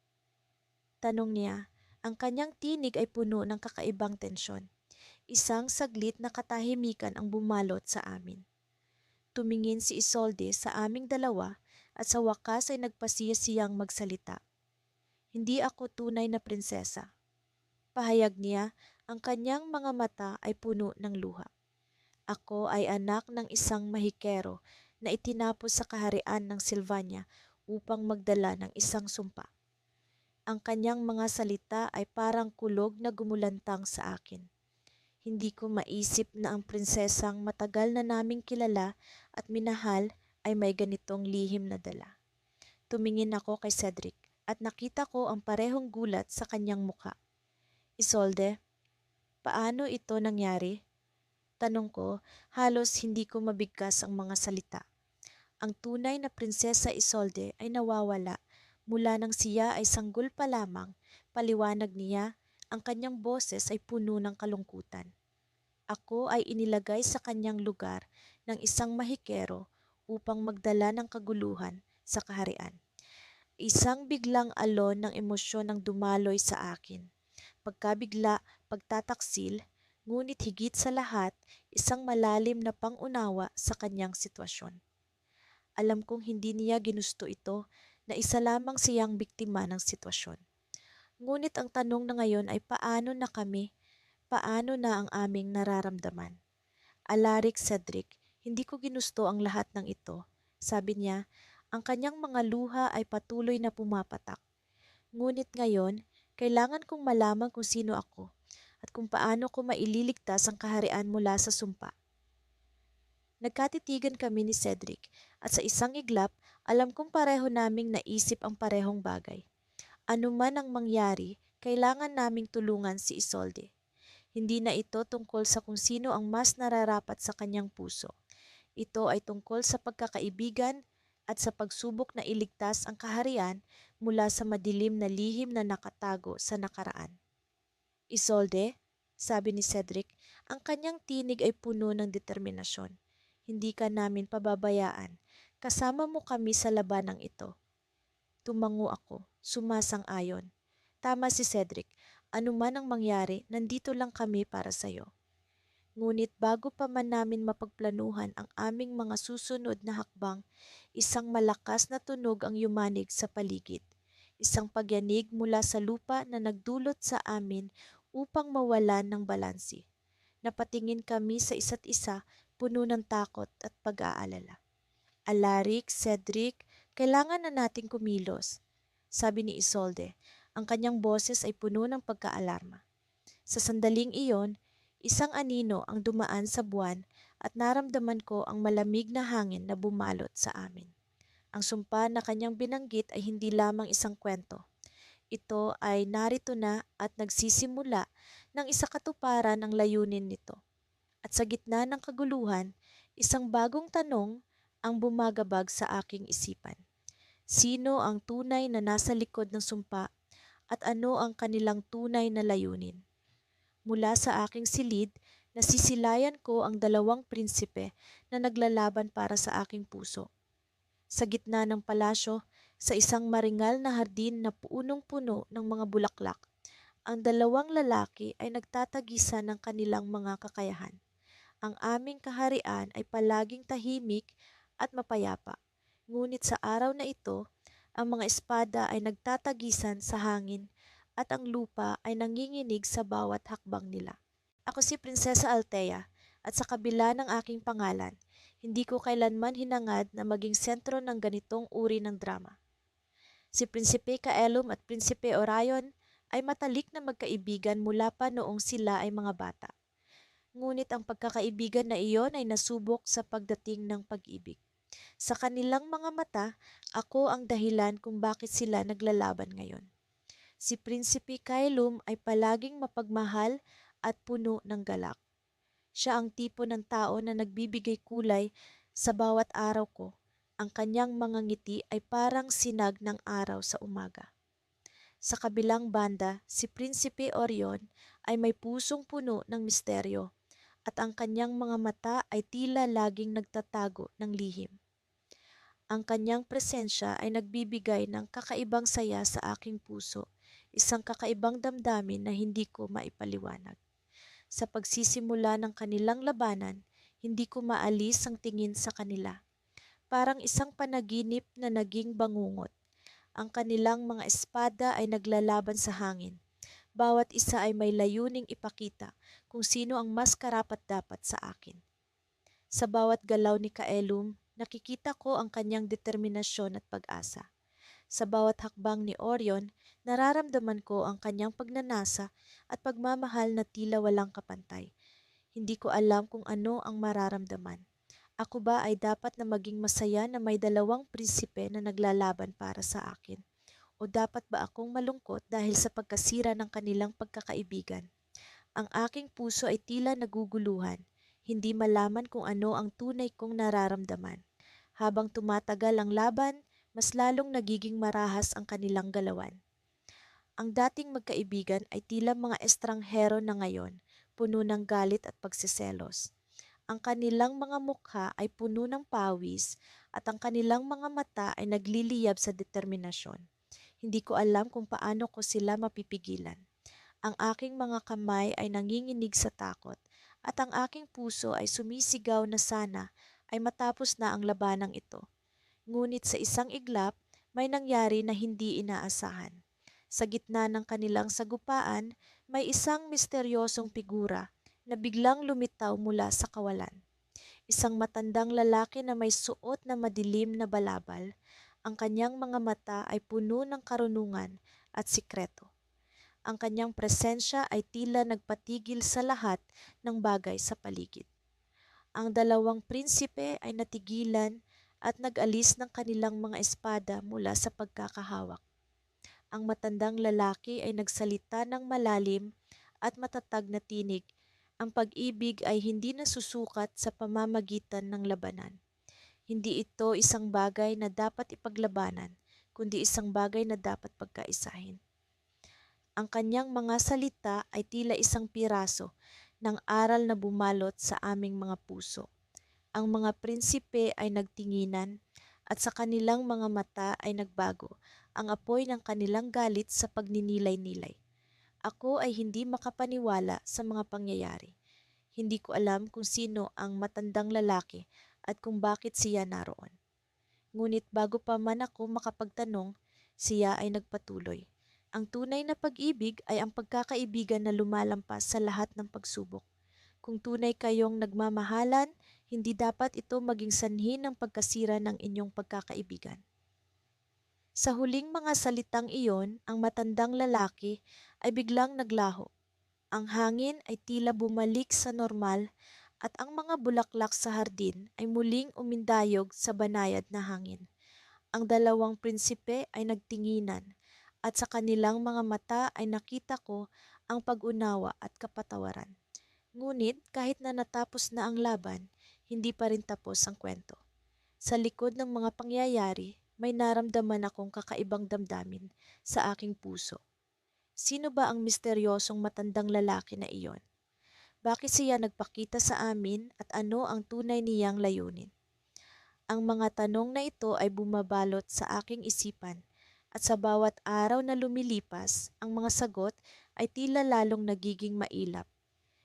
Tanong niya. Ang kanyang tinig ay puno ng kakaibang tensyon. Isang saglit na katahimikan ang bumalot sa amin. Tumingin si Isolde sa aming dalawa at sa wakas ay nagpasiya siyang magsalita. Hindi ako tunay na prinsesa. Pahayag niya, ang kanyang mga mata ay puno ng luha. Ako ay anak ng isang mahikero na itinapos sa kaharian ng Sylvania upang magdala ng isang sumpa. Ang kanyang mga salita ay parang kulog na gumulantang sa akin. Hindi ko maisip na ang prinsesang matagal na naming kilala at minahal ay may ganitong lihim na dala. Tumingin ako kay Cedric at nakita ko ang parehong gulat sa kanyang muka. Isolde, Paano ito nangyari? Tanong ko, halos hindi ko mabigkas ang mga salita. Ang tunay na Prinsesa Isolde ay nawawala mula nang siya ay sanggol pa lamang. Paliwanag niya, ang kanyang boses ay puno ng kalungkutan. Ako ay inilagay sa kanyang lugar ng isang mahikero upang magdala ng kaguluhan sa kaharian. Isang biglang alon ng emosyon ang dumaloy sa akin. Pagkabigla, pagtataksil, ngunit higit sa lahat, isang malalim na pangunawa sa kanyang sitwasyon. Alam kong hindi niya ginusto ito na isa lamang siyang biktima ng sitwasyon. Ngunit ang tanong na ngayon ay paano na kami, paano na ang aming nararamdaman? Alaric Cedric, hindi ko ginusto ang lahat ng ito. Sabi niya, ang kanyang mga luha ay patuloy na pumapatak. Ngunit ngayon, kailangan kong malaman kung sino ako at kung paano ko maililigtas ang kaharian mula sa sumpa. Nagkatitigan kami ni Cedric at sa isang iglap, alam kong pareho naming naisip ang parehong bagay. Ano man ang mangyari, kailangan naming tulungan si Isolde. Hindi na ito tungkol sa kung sino ang mas nararapat sa kanyang puso. Ito ay tungkol sa pagkakaibigan at sa pagsubok na iligtas ang kaharian mula sa madilim na lihim na nakatago sa nakaraan. Isolde, sabi ni Cedric, ang kanyang tinig ay puno ng determinasyon. Hindi ka namin pababayaan. Kasama mo kami sa labanang ito. Tumango ako, sumasang-ayon. Tama si Cedric, anuman ang mangyari, nandito lang kami para sa'yo. Ngunit bago pa man namin mapagplanuhan ang aming mga susunod na hakbang, isang malakas na tunog ang yumanig sa paligid. Isang pagyanig mula sa lupa na nagdulot sa amin upang mawalan ng balansi. Napatingin kami sa isa't isa, puno ng takot at pag-aalala. Alaric, Cedric, kailangan na nating kumilos, sabi ni Isolde. Ang kanyang boses ay puno ng pagkaalarma. Sa sandaling iyon, isang anino ang dumaan sa buwan at naramdaman ko ang malamig na hangin na bumalot sa amin. Ang sumpa na kanyang binanggit ay hindi lamang isang kwento. Ito ay narito na at nagsisimula ng isakatuparan ang layunin nito. At sa gitna ng kaguluhan, isang bagong tanong ang bumagabag sa aking isipan. Sino ang tunay na nasa likod ng sumpa at ano ang kanilang tunay na layunin? Mula sa aking silid, nasisilayan ko ang dalawang prinsipe na naglalaban para sa aking puso. Sa gitna ng palasyo, sa isang maringal na hardin na punong-puno ng mga bulaklak, ang dalawang lalaki ay nagtatagisan ng kanilang mga kakayahan. Ang aming kaharian ay palaging tahimik at mapayapa. Ngunit sa araw na ito, ang mga espada ay nagtatagisan sa hangin at ang lupa ay nanginginig sa bawat hakbang nila. Ako si Prinsesa Althea at sa kabila ng aking pangalan, hindi ko kailanman hinangad na maging sentro ng ganitong uri ng drama. Si Prinsipe Caelum at Prinsipe Orion ay matalik na magkaibigan mula pa noong sila ay mga bata. Ngunit ang pagkakaibigan na iyon ay nasubok sa pagdating ng pag-ibig. Sa kanilang mga mata, ako ang dahilan kung bakit sila naglalaban ngayon. Si Prinsipe Caelum ay palaging mapagmahal at puno ng galak. Siya ang tipo ng tao na nagbibigay kulay sa bawat araw ko. Ang kanyang mga ngiti ay parang sinag ng araw sa umaga. Sa kabilang banda, si Prinsipe Orion ay may pusong puno ng misteryo at ang kanyang mga mata ay tila laging nagtatago ng lihim. Ang kanyang presensya ay nagbibigay ng kakaibang saya sa aking puso, isang kakaibang damdamin na hindi ko maipaliwanag. Sa pagsisimula ng kanilang labanan, hindi ko maalis ang tingin sa kanila. Parang isang panaginip na naging bangungot. Ang kanilang mga espada ay naglalaban sa hangin. Bawat isa ay may layuning ipakita kung sino ang mas karapat-dapat sa akin. Sa bawat galaw ni Caelum, nakikita ko ang kanyang determinasyon at pag-asa. Sa bawat hakbang ni Orion, nararamdaman ko ang kanyang pagnanasa at pagmamahal na tila walang kapantay. Hindi ko alam kung ano ang mararamdaman. Ako ba ay dapat na maging masaya na may dalawang prinsipe na naglalaban para sa akin? O dapat ba akong malungkot dahil sa pagkasira ng kanilang pagkakaibigan? Ang aking puso ay tila naguguluhan, hindi malaman kung ano ang tunay kong nararamdaman. Habang tumatagal ang laban, mas lalong nagiging marahas ang kanilang galawan. Ang dating magkaibigan ay tila mga estranghero na ngayon, puno ng galit at pagsiselos. Ang kanilang mga mukha ay puno ng pawis at ang kanilang mga mata ay nagliliyab sa determinasyon. Hindi ko alam kung paano ko sila mapipigilan. Ang aking mga kamay ay nanginginig sa takot at ang aking puso ay sumisigaw na sana ay matapos na ang labanang ito. Ngunit sa isang iglap, may nangyari na hindi inaasahan. Sa gitna ng kanilang sagupaan, may isang misteryosong figura na biglang lumitaw mula sa kawalan. Isang matandang lalaki na may suot na madilim na balabal. Ang kanyang mga mata ay puno ng karunungan at sikreto. Ang kanyang presensya ay tila nagpatigil sa lahat ng bagay sa paligid. Ang dalawang prinsipe ay natigilan at nag-alis ng kanilang mga espada mula sa pagkakahawak. Ang matandang lalaki ay nagsalita ng malalim at matatag na tinig. Ang pag-ibig ay hindi nasusukat sa pamamagitan ng labanan. Hindi ito isang bagay na dapat ipaglabanan, kundi isang bagay na dapat pagkaisahin. Ang kanyang mga salita ay tila isang piraso ng aral na bumalot sa aming mga puso. Ang mga prinsipe ay nagtinginan at sa kanilang mga mata ay nagbago ang apoy ng kanilang galit sa pagninilay-nilay. Ako ay hindi makapaniwala sa mga pangyayari. Hindi ko alam kung sino ang matandang lalaki at kung bakit siya naroon. Ngunit bago pa man ako makapagtanong, siya ay nagpatuloy. Ang tunay na pag-ibig ay ang pagkakaibigan na lumalampas sa lahat ng pagsubok. Kung tunay kayong nagmamahalan, hindi dapat ito maging sanhi ng pagkasira ng inyong pagkakaibigan. Sa huling mga salitang iyon, ang matandang lalaki ay biglang naglaho. Ang hangin ay tila bumalik sa normal at ang mga bulaklak sa hardin ay muling umindayog sa banayad na hangin. Ang dalawang prinsipe ay nagtinginan at sa kanilang mga mata ay nakita ko ang pag-unawa at kapatawaran. Ngunit kahit na natapos na ang laban, hindi pa rin tapos ang kwento. Sa likod ng mga pangyayari, may naramdaman akong kakaibang damdamin sa aking puso. Sino ba ang misteryosong matandang lalaki na iyon? Bakit siya nagpakita sa amin at ano ang tunay niyang layunin? Ang mga tanong na ito ay bumabalot sa aking isipan at sa bawat araw na lumilipas, ang mga sagot ay tila lalong nagiging mailap.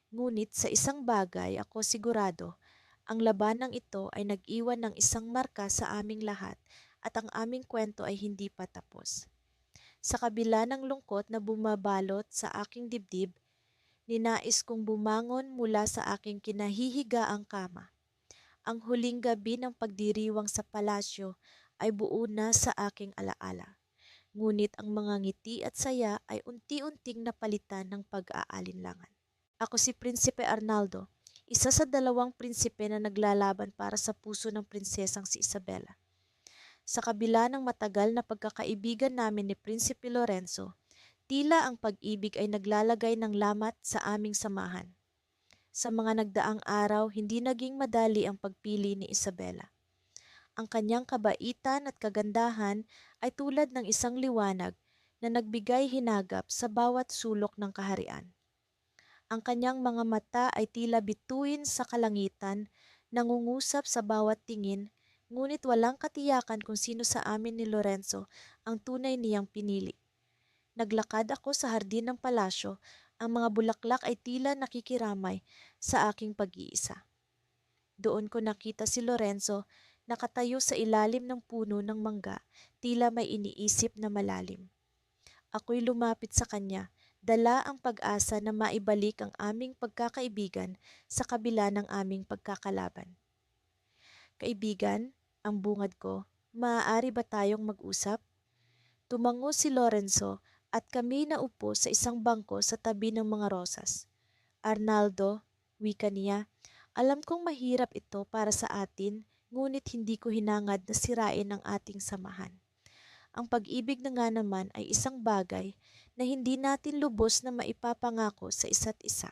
Ngunit sa isang bagay ako sigurado, ang labanang ito ay nag-iwan ng isang marka sa aming lahat at ang aming kwento ay hindi pa tapos. Sa kabila ng lungkot na bumabalot sa aking dibdib, ninais kong bumangon mula sa aking kinahihigaang kama. Ang huling gabi ng pagdiriwang sa palasyo ay buo na sa aking alaala. Ngunit ang mga ngiti at saya ay unti-unting napalitan ng pag-aalinlangan. Ako si Prinsipe Arnaldo, isa sa dalawang prinsipe na naglalaban para sa puso ng prinsesang si Isabela. Sa kabila ng matagal na pagkakaibigan namin ni Prinsipe Lorenzo, tila ang pag-ibig ay naglalagay ng lamat sa aming samahan. Sa mga nagdaang araw, hindi naging madali ang pagpili ni Isabela. Ang kanyang kabaitan at kagandahan ay tulad ng isang liwanag na nagbigay hinagap sa bawat sulok ng kaharian. Ang kanyang mga mata ay tila bituin sa kalangitan, nangungusap sa bawat tingin, ngunit walang katiyakan kung sino sa amin ni Lorenzo ang tunay niyang pinili. Naglakad ako sa hardin ng palasyo, ang mga bulaklak ay tila nakikiramay sa aking pag-iisa. Doon ko nakita si Lorenzo, nakatayo sa ilalim ng puno ng mangga, tila may iniisip na malalim. Ako'y lumapit sa kanya, dala ang pag-asa na maibalik ang aming pagkakaibigan sa kabila ng aming pagkakalaban. Kaibigan, ang bungad ko, maaari ba tayong mag-usap? Tumango si Lorenzo at kami naupo sa isang bangko sa tabi ng mga rosas. Arnaldo, wika niya, alam kong mahirap ito para sa atin, ngunit hindi ko hinangad na sirain ang ating samahan. ang pag-ibig na nga naman ay isang bagay na hindi natin lubos na maipapangako sa isa't isa.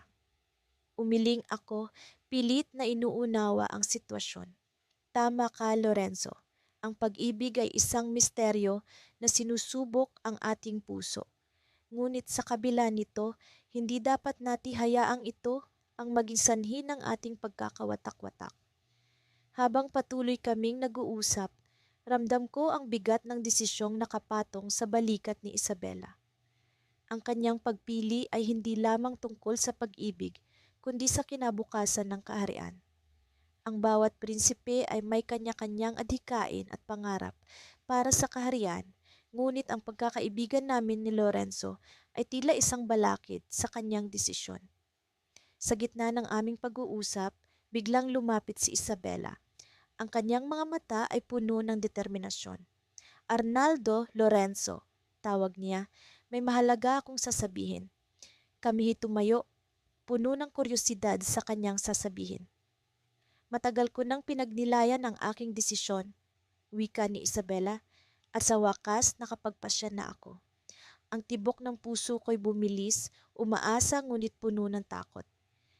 Umiling ako, pilit na inuunawa ang sitwasyon. Tama ka, Lorenzo. Ang pag-ibig ay isang misteryo na sinusubok ang ating puso. Ngunit sa kabila nito, hindi dapat natin hayaang ito ang maging sanhi ng ating pagkakawatak-watak. Habang patuloy kaming nag-uusap, ramdam ko ang bigat ng desisyong nakapatong sa balikat ni Isabela. Ang kanyang pagpili ay hindi lamang tungkol sa pag-ibig, kundi sa kinabukasan ng kaharian. Ang bawat prinsipe ay may kanya-kanyang adhikain at pangarap para sa kaharian, ngunit ang pagkakaibigan namin ni Lorenzo ay tila isang balakid sa kanyang desisyon. Sa gitna ng aming pag-uusap, biglang lumapit si Isabela. Ang kanyang mga mata ay puno ng determinasyon. Arnaldo Lorenzo, tawag niya, may mahalaga akong sasabihin. Kami tumayo, puno ng kuryosidad sa kanyang sasabihin. Matagal ko nang pinagnilayan ang aking desisyon, wika ni Isabela, at sa wakas nakapagpasya na ako. Ang tibok ng puso ko'y bumilis, umaasa ngunit puno ng takot.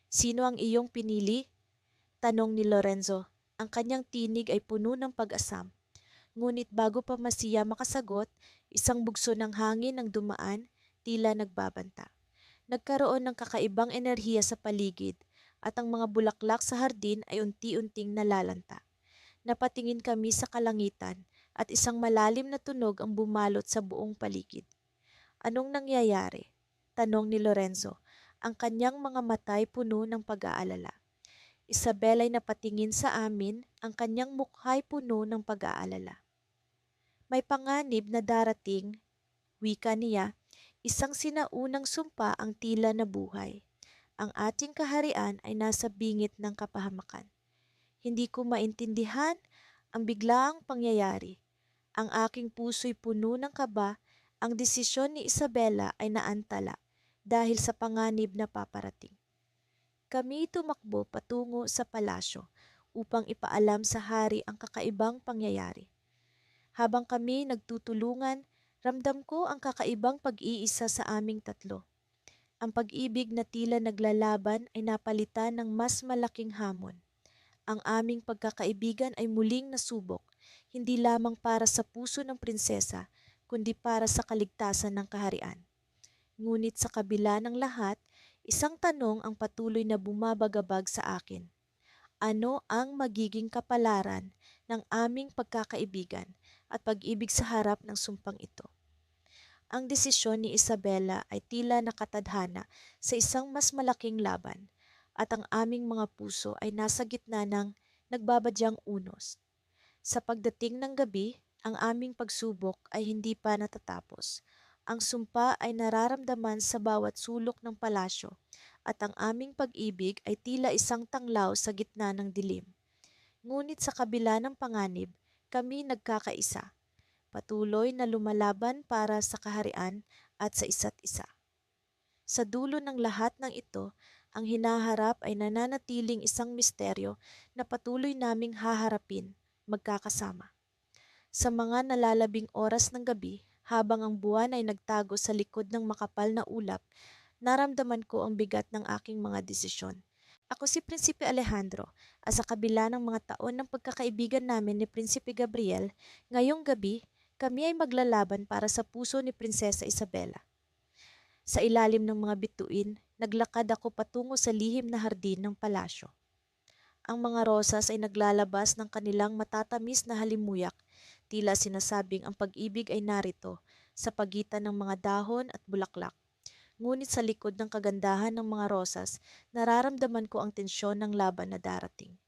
Sino ang iyong pinili? Tanong ni Lorenzo. Ang kanyang tinig ay puno ng pag-asam. Ngunit bago pa masiya makasagot, isang bugso ng hangin ang dumaan, tila nagbabanta. Nagkaroon ng kakaibang enerhiya sa paligid at ang mga bulaklak sa hardin ay unti-unting nalalanta. Napatingin kami sa kalangitan at isang malalim na tunog ang bumalot sa buong paligid. Anong nangyayari? Tanong ni Lorenzo. Ang kanyang mga matay puno ng pag-aalala. Isabel ay napatingin sa amin, ang kanyang mukha'y puno ng pag-aalala. May panganib na darating, wika niya, isang sinaunang sumpa ang tila na buhay. Ang ating kaharian ay nasa bingit ng kapahamakan. Hindi ko maintindihan ang biglaang pangyayari. Ang aking puso'y puno ng kaba, ang desisyon ni Isabela ay naantala dahil sa panganib na paparating. Kami tumakbo patungo sa palasyo upang ipaalam sa hari ang kakaibang pangyayari. Habang kami nagtutulungan, ramdam ko ang kakaibang pag-iisa sa aming tatlo. Ang pag-ibig na tila naglalaban ay napalitan ng mas malaking hamon. Ang aming pagkakaibigan ay muling nasubok, hindi lamang para sa puso ng prinsesa, kundi para sa kaligtasan ng kaharian. Ngunit sa kabila ng lahat, isang tanong ang patuloy na bumabagabag sa akin. Ano ang magiging kapalaran ng aming pagkakaibigan at pag-ibig sa harap ng sumpang ito? Ang desisyon ni Isabela ay tila nakatadhana sa isang mas malaking laban at ang aming mga puso ay nasa gitna ng nagbabadyang unos. Sa pagdating ng gabi, ang aming pagsubok ay hindi pa natatapos. Ang sumpa ay nararamdaman sa bawat sulok ng palasyo at ang aming pag-ibig ay tila isang tanglaw sa gitna ng dilim. Ngunit sa kabila ng panganib, kami nagkakaisa. Patuloy na lumalaban para sa kaharian at sa isa't isa. Sa dulo ng lahat ng ito, ang hinaharap ay nananatiling isang misteryo na patuloy naming haharapin, magkakasama. Sa mga nalalabing oras ng gabi, habang ang buwan ay nagtago sa likod ng makapal na ulap, naramdaman ko ang bigat ng aking mga desisyon. Ako si Prinsipe Alejandro at sa kabila ng mga taon ng pagkakaibigan namin ni Prinsipe Gabriel, ngayong gabi, kami ay maglalaban para sa puso ni Prinsesa Isabela. Sa ilalim ng mga bituin, naglakad ako patungo sa lihim na hardin ng palasyo. Ang mga rosas ay naglalabas ng kanilang matatamis na halimuyak, tila sinasabing ang pag-ibig ay narito sa pagitan ng mga dahon at bulaklak. Ngunit sa likod ng kagandahan ng mga rosas, nararamdaman ko ang tensyon ng laban na darating.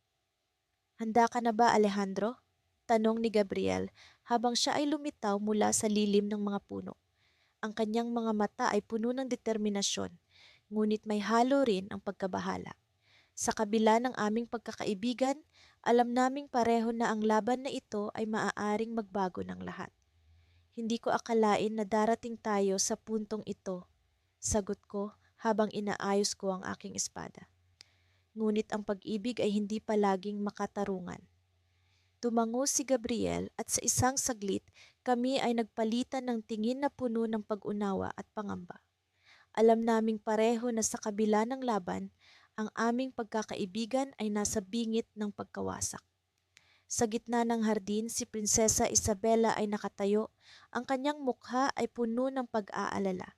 Handa ka na ba, Alejandro? Tanong ni Gabriel habang siya ay lumitaw mula sa lilim ng mga puno. Ang kanyang mga mata ay puno ng determinasyon, ngunit may halo rin ang pagkabahala. Sa kabila ng aming pagkakaibigan, alam naming pareho na ang laban na ito ay maaaring magbago ng lahat. Hindi ko akalain na darating tayo sa puntong ito, sagot ko habang inaayos ko ang aking espada. Ngunit ang pag-ibig ay hindi palaging makatarungan. Tumango si Gabriel at sa isang saglit kami ay nagpalitan ng tingin na puno ng pag-unawa at pangamba. Alam naming pareho na sa kabila ng laban, ang aming pagkakaibigan ay nasa bingit ng pagkawasak. Sa gitna ng hardin, si Prinsesa Isabela ay nakatayo. Ang kanyang mukha ay puno ng pag-aalala.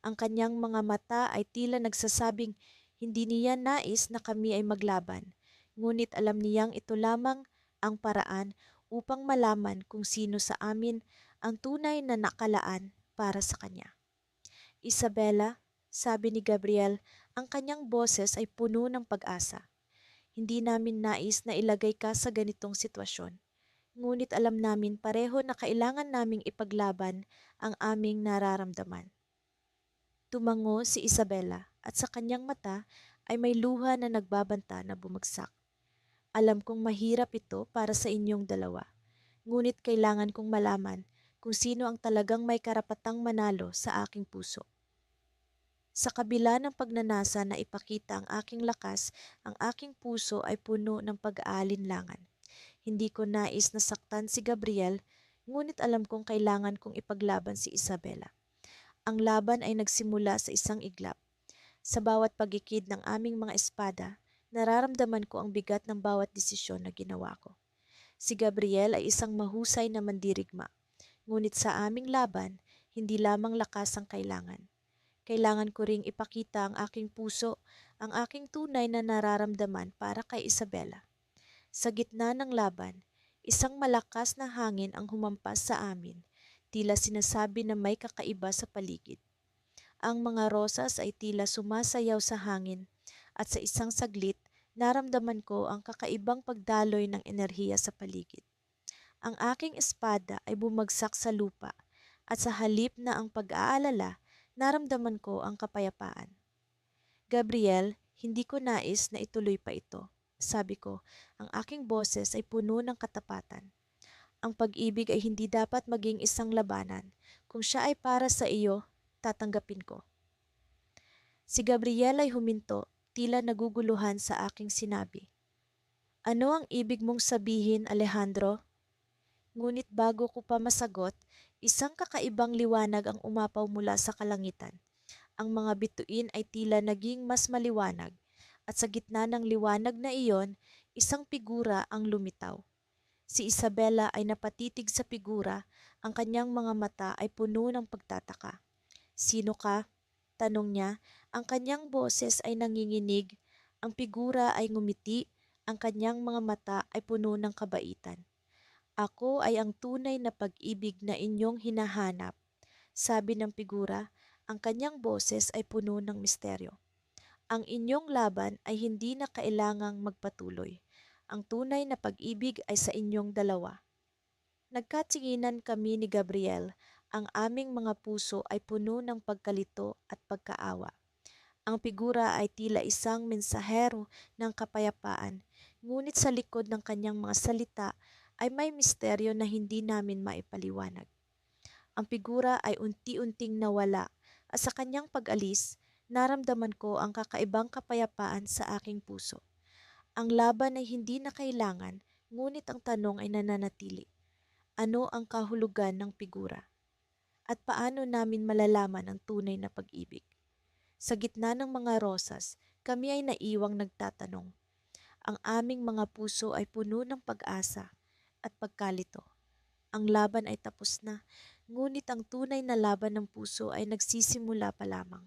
Ang kanyang mga mata ay tila nagsasabing hindi niya nais na kami ay maglaban. Ngunit alam niyang ito lamang ang paraan upang malaman kung sino sa amin ang tunay na nakalaan para sa kanya. Isabela, sabi ni Gabriel, ang kanyang boses ay puno ng pag-asa. Hindi namin nais na ilagay ka sa ganitong sitwasyon. Ngunit alam namin pareho na kailangan naming ipaglaban ang aming nararamdaman. Tumango si Isabela at sa kanyang mata ay may luha na nagbabanta na bumagsak. Alam kong mahirap ito para sa inyong dalawa. Ngunit kailangan kong malaman kung sino ang talagang may karapatang manalo sa aking puso. Sa kabila ng pagnanasa na ipakita ang aking lakas, ang aking puso ay puno ng pag-aalinlangan. Hindi ko nais na saktan si Gabriel, ngunit alam kong kailangan kong ipaglaban si Isabela. Ang laban ay nagsimula sa isang iglap. Sa bawat pagikid ng aming mga espada, nararamdaman ko ang bigat ng bawat desisyon na ginawa ko. Si Gabriel ay isang mahusay na mandirigma, ngunit sa aming laban, hindi lamang lakas ang kailangan. Kailangan ko ring ipakita ang aking puso, ang aking tunay na nararamdaman para kay Isabela. Sa gitna ng laban, isang malakas na hangin ang humampas sa amin, tila sinasabi na may kakaiba sa paligid. Ang mga rosas ay tila sumasayaw sa hangin at sa isang saglit, naramdaman ko ang kakaibang pagdaloy ng enerhiya sa paligid. Ang aking espada ay bumagsak sa lupa at sa halip na ang pag-aalala, naramdaman ko ang kapayapaan. Gabriel, hindi ko nais na ituloy pa ito. Sabi ko, ang aking boses ay puno ng katapatan. Ang pag-ibig ay hindi dapat maging isang labanan. Kung siya ay para sa iyo, tatanggapin ko. Si Gabriel ay huminto, tila naguguluhan sa aking sinabi. Ano ang ibig mong sabihin, Alejandro? Ngunit bago ko pa masagot, isang kakaibang liwanag ang umapaw mula sa kalangitan. Ang mga bituin ay tila naging mas maliwanag at sa gitna ng liwanag na iyon, isang figura ang lumitaw. Si Isabela ay napatitig sa figura, ang kanyang mga mata ay puno ng pagtataka. Sino ka? Tanong niya, ang kanyang boses ay nanginginig, ang figura ay ngumiti, ang kanyang mga mata ay puno ng kabaitan. Ako ay ang tunay na pag-ibig na inyong hinahanap. Sabi ng figura, ang kanyang boses ay puno ng misteryo. Ang inyong laban ay hindi na kailangang magpatuloy. Ang tunay na pag-ibig ay sa inyong dalawa. Nagkatinginan kami ni Gabriel. Ang aming mga puso ay puno ng pagkalito at pagkaawa. Ang figura ay tila isang mensahero ng kapayapaan, ngunit sa likod ng kanyang mga salita ay may misteryo na hindi namin maipaliwanag. Ang figura ay unti-unting nawala at sa kanyang pag-alis, naramdaman ko ang kakaibang kapayapaan sa aking puso. Ang laban ay hindi na kailangan, ngunit ang tanong ay nananatili. Ano ang kahulugan ng figura? At paano namin malalaman ang tunay na pag-ibig? Sa gitna ng mga rosas, kami ay naiwang nagtatanong. Ang aming mga puso ay puno ng pag-asa at pagkalito. Ang laban ay tapos na, ngunit ang tunay na laban ng puso ay nagsisimula pa lamang.